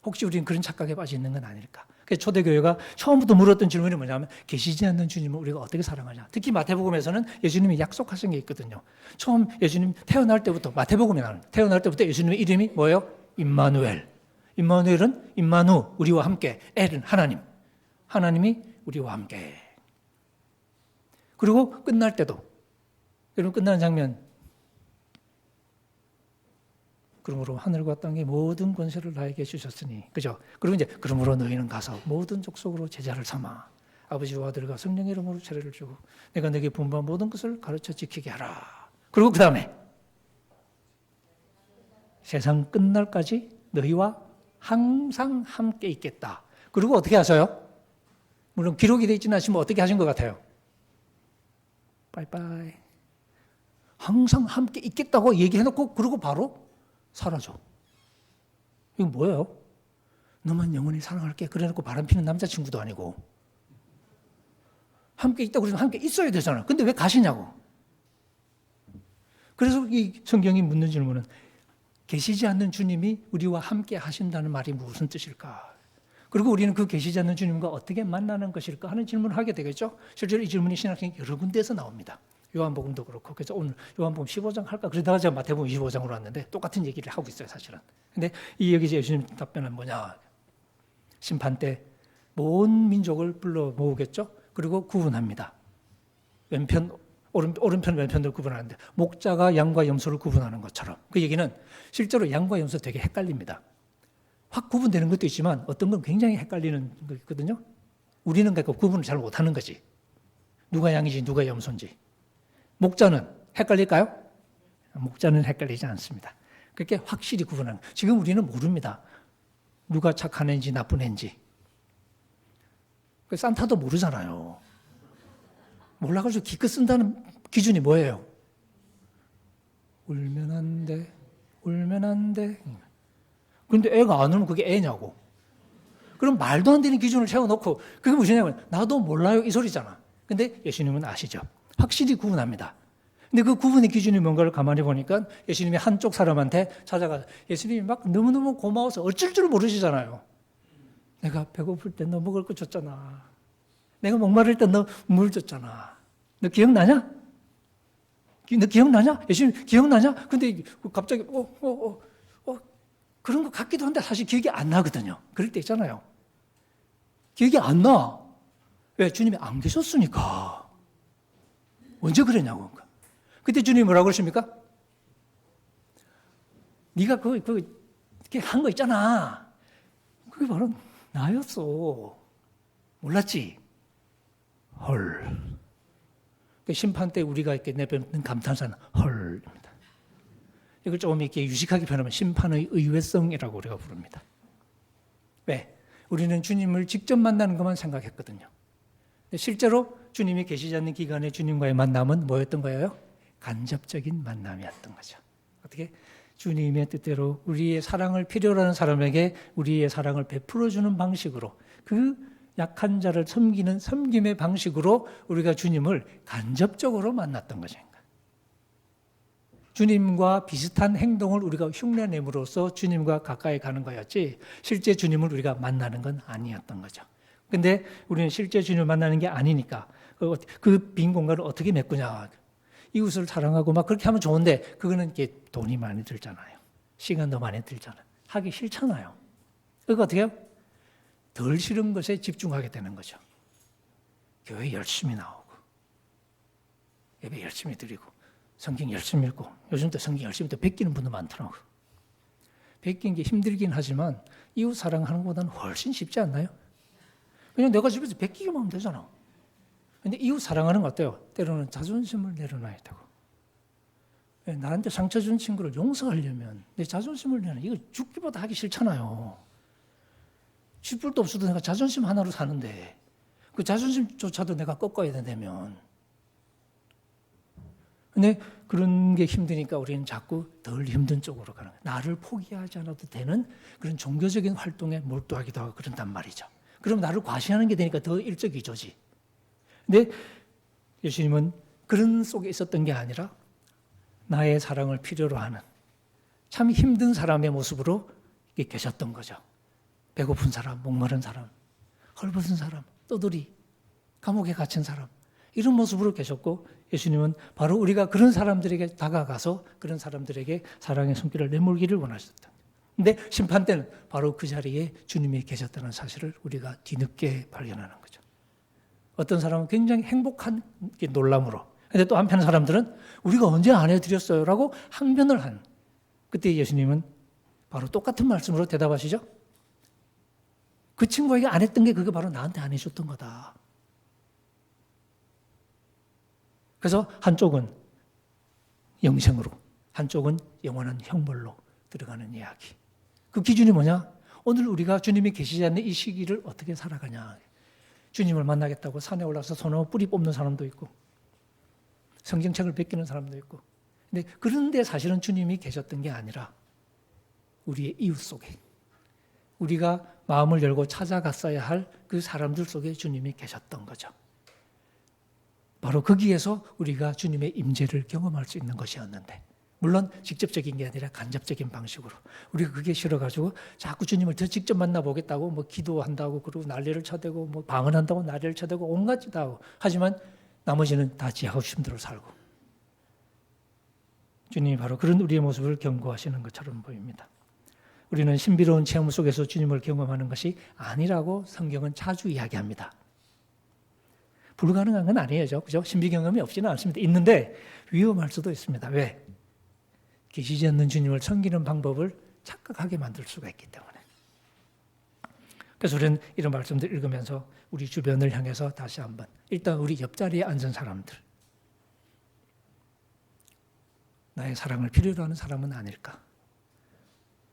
혹시 우리는 그런 착각에 빠져 있는 건 아닐까? 그래서 초대교회가 처음부터 물었던 질문이 뭐냐면 계시지 않는 주님을 우리가 어떻게 사랑하냐. 특히 마태복음에서는 예수님이 약속하신 게 있거든요. 처음 예수님 태어날 때부터 마태복음에 나오는 태어날 때부터 예수님의 이름이 뭐예요? 임마누엘. 임마누엘은 임마누 우리와 함께 엘은 하나님. 하나님이 우리와 함께. 그리고 끝날 때도 여러분 끝나는 장면 그러므로 하늘과 땅의 모든 권세를 나에게 주셨으니 그죠? 그리고 이제 그러므로 너희는 가서 모든 족속으로 제자를 삼아 아버지와 아들과 성령의 이름으로 세례를 주고 내가 너에게 분부한 모든 것을 가르쳐 지키게 하라. 그리고 그 다음에 세상 끝날까지 너희와 항상 함께 있겠다. 그리고 어떻게 하셔요? 물론 기록이 되어 있지는 않지만 어떻게 하신 것 같아요? 빠이빠이. 항상 함께 있겠다고 얘기해놓고 그리고 바로 사라져. 이거 뭐예요? 너만 영원히 사랑할게. 그래놓고 바람피는 남자친구도 아니고. 함께 있다고 그러면 함께 있어야 되잖아. 근데 왜 가시냐고. 그래서 이 성경이 묻는 질문은 계시지 않는 주님이 우리와 함께 하신다는 말이 무슨 뜻일까? 그리고 우리는 그 계시지 않는 주님과 어떻게 만나는 것일까 하는 질문을 하게 되겠죠. 실제로 이 질문이 신학생 여러 군데에서 나옵니다. 요한복음도 그렇고. 그래서 오늘 요한복음 15장 할까? 그러다가 제가 마태복음 25장으로 왔는데 똑같은 얘기를 하고 있어요, 사실은. 근데 이 여기 예수님 답변은 뭐냐? 심판 때 온 민족을 불러 모으겠죠? 그리고 구분합니다. 왼편, 오른편, 왼편을 구분하는데 목자가 양과 염소를 구분하는 것처럼. 그 얘기는 실제로 양과 염소 되게 헷갈립니다. 확 구분되는 것도 있지만 어떤 건 굉장히 헷갈리는 거 있거든요. 우리는 그 구분을 잘 못하는 거지. 누가 양이지 누가 염소인지. 목자는 헷갈릴까요? 목자는 헷갈리지 않습니다. 그렇게 확실히 구분하는 거예요. 지금 우리는 모릅니다. 누가 착한 애인지 나쁜 애인지. 산타도 모르잖아요. 몰라가지고 기껏 쓴다는 기준이 뭐예요? 울면 안 돼, 울면 안 돼. 근데 애가 안 울면 그게 애냐고. 그럼 말도 안 되는 기준을 세워놓고 그게 무엇이냐면 나도 몰라요 이 소리잖아. 근데 예수님은 아시죠. 확실히 구분합니다. 근데 그 구분의 기준이 뭔가를 가만히 보니까 예수님이 한쪽 사람한테 찾아가서 예수님이 막 너무너무 고마워서 어쩔 줄 모르시잖아요. 내가 배고플 때 너 먹을 거 줬잖아. 내가 목마를 때 너 물 줬잖아. 너 기억나냐? 너 기억나냐? 예수님 기억나냐? 근데 갑자기 그런 것 같기도 한데 사실 기억이 안 나거든요. 그럴 때 있잖아요. 기억이 안 나. 왜? 주님이 안 계셨으니까. 언제 그랬냐고. 그때 주님이 뭐라고 그러십니까? 네가 그렇게 한 거 있잖아. 그게 바로 나였어. 몰랐지? 헐. 그 심판 때 우리가 이렇게 내뱉는 감탄사는 헐입니다. 이걸 조금 이렇게 유식하게 표현하면 심판의 의외성이라고 우리가 부릅니다. 왜? 우리는 주님을 직접 만나는 것만 생각했거든요. 실제로 주님이 계시지 않는 기간에 주님과의 만남은 뭐였던 거예요? 간접적인 만남이었던 거죠. 어떻게? 주님의 뜻대로 우리의 사랑을 필요로 하는 사람에게 우리의 사랑을 베풀어주는 방식으로 그 약한 자를 섬기는 섬김의 방식으로 우리가 주님을 간접적으로 만났던 거죠. 주님과 비슷한 행동을 우리가 흉내냄으로써 주님과 가까이 가는 거였지 실제 주님을 우리가 만나는 건 아니었던 거죠. 근데 우리는 실제 주님을 만나는 게 아니니까 그 빈 공간을 어떻게 메꾸냐. 이웃을 사랑하고 막 그렇게 하면 좋은데 그거는 이게 돈이 많이 들잖아요. 시간도 많이 들잖아요. 하기 싫잖아요. 그러니까 어떻게 해요? 덜 싫은 것에 집중하게 되는 거죠. 교회 열심히 나오고 예배 열심히 드리고 성경 열심히 읽고 요즘 또 성경 열심히 또 베끼는 분도 많더라고요. 베끼는 게 힘들긴 하지만 이웃 사랑하는 것보다는 훨씬 쉽지 않나요? 그냥 내가 집에서 베끼기만 하면 되잖아. 근데 이웃 사랑하는 거 어때요? 때로는 자존심을 내려놔야 되고 나한테 상처 준 친구를 용서하려면 내 자존심을 내려 이거 죽기보다 하기 싫잖아요. 쥐뿔도 없어도 내가 자존심 하나로 사는데 그 자존심조차도 내가 꺾어야 된다면 근데 그런 게 힘드니까 우리는 자꾸 덜 힘든 쪽으로 가는 거예요. 나를 포기하지 않아도 되는 그런 종교적인 활동에 몰두하기도 하고 그런단 말이죠. 그럼 나를 과시하는 게 되니까 더 일석이조지. 근데 예수님은 그런 속에 있었던 게 아니라 나의 사랑을 필요로 하는 참 힘든 사람의 모습으로 계셨던 거죠. 배고픈 사람, 목마른 사람, 헐벗은 사람, 떠돌이, 감옥에 갇힌 사람 이런 모습으로 계셨고 예수님은 바로 우리가 그런 사람들에게 다가가서 그런 사람들에게 사랑의 손길을 내몰기를 원하셨다. 근데 심판 때는 바로 그 자리에 주님이 계셨다는 사실을 우리가 뒤늦게 발견하는 거죠. 어떤 사람은 굉장히 행복한 놀람으로 근데 또 한편 사람들은 우리가 언제 안 해드렸어요? 라고 항변을 한 그때 예수님은 바로 똑같은 말씀으로 대답하시죠. 그 친구에게 안 했던 게 그게 바로 나한테 안 해줬던 거다. 그래서 한쪽은 영생으로 한쪽은 영원한 형벌로 들어가는 이야기. 그 기준이 뭐냐? 오늘 우리가 주님이 계시지 않는 이 시기를 어떻게 살아가냐. 주님을 만나겠다고 산에 올라가서 소나무 뿌리 뽑는 사람도 있고 성경책을 베끼는 사람도 있고 근데 그런데 사실은 주님이 계셨던 게 아니라 우리의 이웃 속에 우리가 마음을 열고 찾아갔어야 할 그 사람들 속에 주님이 계셨던 거죠. 바로 거기에서 우리가 주님의 임재를 경험할 수 있는 것이었는데 물론 직접적인 게 아니라 간접적인 방식으로 우리가 그게 싫어가지고 자꾸 주님을 더 직접 만나보겠다고 뭐 기도한다고 그러고 난리를 쳐대고 뭐 방언한다고 난리를 쳐대고 온갖 짓 하고 하지만 나머지는 다 지하고 힘들어 살고 주님이 바로 그런 우리의 모습을 경고하시는 것처럼 보입니다. 우리는 신비로운 체험 속에서 주님을 경험하는 것이 아니라고 성경은 자주 이야기합니다. 불가능한 건 아니에요. 그죠? 신비 경험이 없지는 않습니다. 있는데 위험할 수도 있습니다. 왜? 계시지 않는 주님을 섬기는 방법을 착각하게 만들 수가 있기 때문에. 그래서 우리는 이런 말씀들 읽으면서 우리 주변을 향해서 다시 한번 일단 우리 옆자리에 앉은 사람들 나의 사랑을 필요로 하는 사람은 아닐까?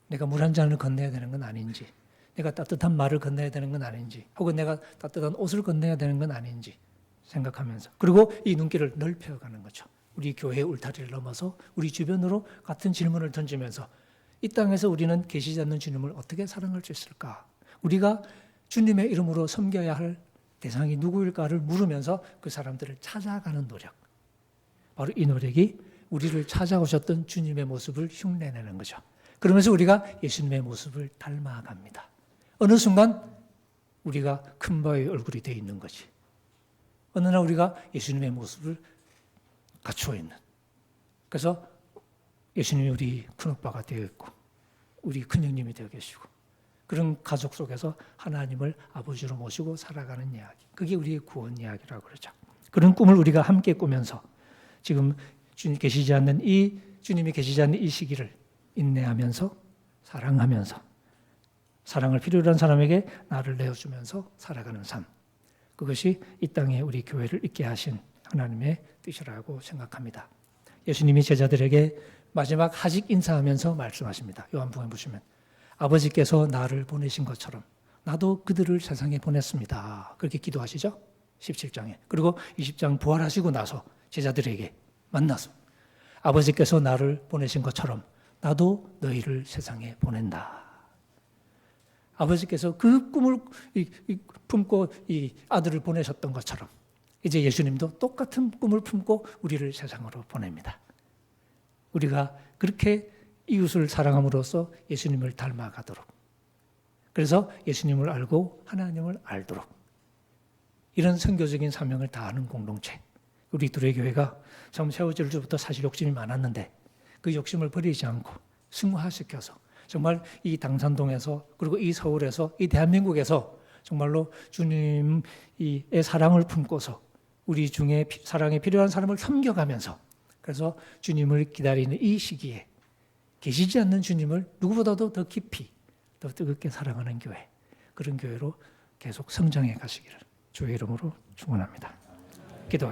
내가 물 한 잔을 건네야 되는 건 아닌지 내가 따뜻한 말을 건네야 되는 건 아닌지, 혹은 내가 따뜻한 옷을 건네야 되는 건 아닌지 생각하면서, 그리고 이 눈길을 넓혀가는 거죠. 우리 교회의 울타리를 넘어서 우리 주변으로 같은 질문을 던지면서 이 땅에서 우리는 계시지 않는 주님을 어떻게 사랑할 수 있을까? 우리가 주님의 이름으로 섬겨야 할 대상이 누구일까를 물으면서 그 사람들을 찾아가는 노력. 바로 이 노력이 우리를 찾아오셨던 주님의 모습을 흉내내는 거죠. 그러면서 우리가 예수님의 모습을 닮아갑니다. 어느 순간 우리가 큰 바의 얼굴이 되어 있는 거지. 어느 날 우리가 예수님의 모습을 갖추어 있는. 그래서 예수님이 우리 큰오빠가 되어 있고 우리 큰형님이 되어 계시고 그런 가족 속에서 하나님을 아버지로 모시고 살아가는 이야기. 그게 우리의 구원 이야기라고 그러죠. 그런 꿈을 우리가 함께 꾸면서 지금 주님이 계시지 않는 이 시기를 인내하면서 사랑하면서 사랑을 필요로 한 사람에게 나를 내어주면서 살아가는 삶. 그것이 이 땅에 우리 교회를 있게 하신 하나님의 뜻이라고 생각합니다. 예수님이 제자들에게 마지막 하직 인사하면서 말씀하십니다. 요한복음에 보시면 아버지께서 나를 보내신 것처럼 나도 그들을 세상에 보냈습니다. 그렇게 기도하시죠? 17장에. 그리고 20장 부활하시고 나서 제자들에게 만나서 아버지께서 나를 보내신 것처럼 나도 너희를 세상에 보낸다. 아버지께서 그 꿈을 품고 이 아들을 보내셨던 것처럼 이제 예수님도 똑같은 꿈을 품고 우리를 세상으로 보냅니다. 우리가 그렇게 이웃을 사랑함으로써 예수님을 닮아가도록, 그래서 예수님을 알고 하나님을 알도록 이런 선교적인 사명을 다하는 공동체. 우리 둘의 교회가 처음 세워질 때부터 사실 욕심이 많았는데 그 욕심을 버리지 않고 승화시켜서 정말 이 당산동에서 그리고 이 서울에서 이 대한민국에서 정말로 주님의 사랑을 품고서 우리 중에 사랑이 필요한 사람을 섬겨가면서, 그래서 주님을 기다리는 이 시기에 계시지 않는 주님을 누구보다도 더 깊이 더 뜨겁게 사랑하는 교회, 그런 교회로 계속 성장해 가시기를 주의 이름으로 축원합니다. 기도하겠습니다.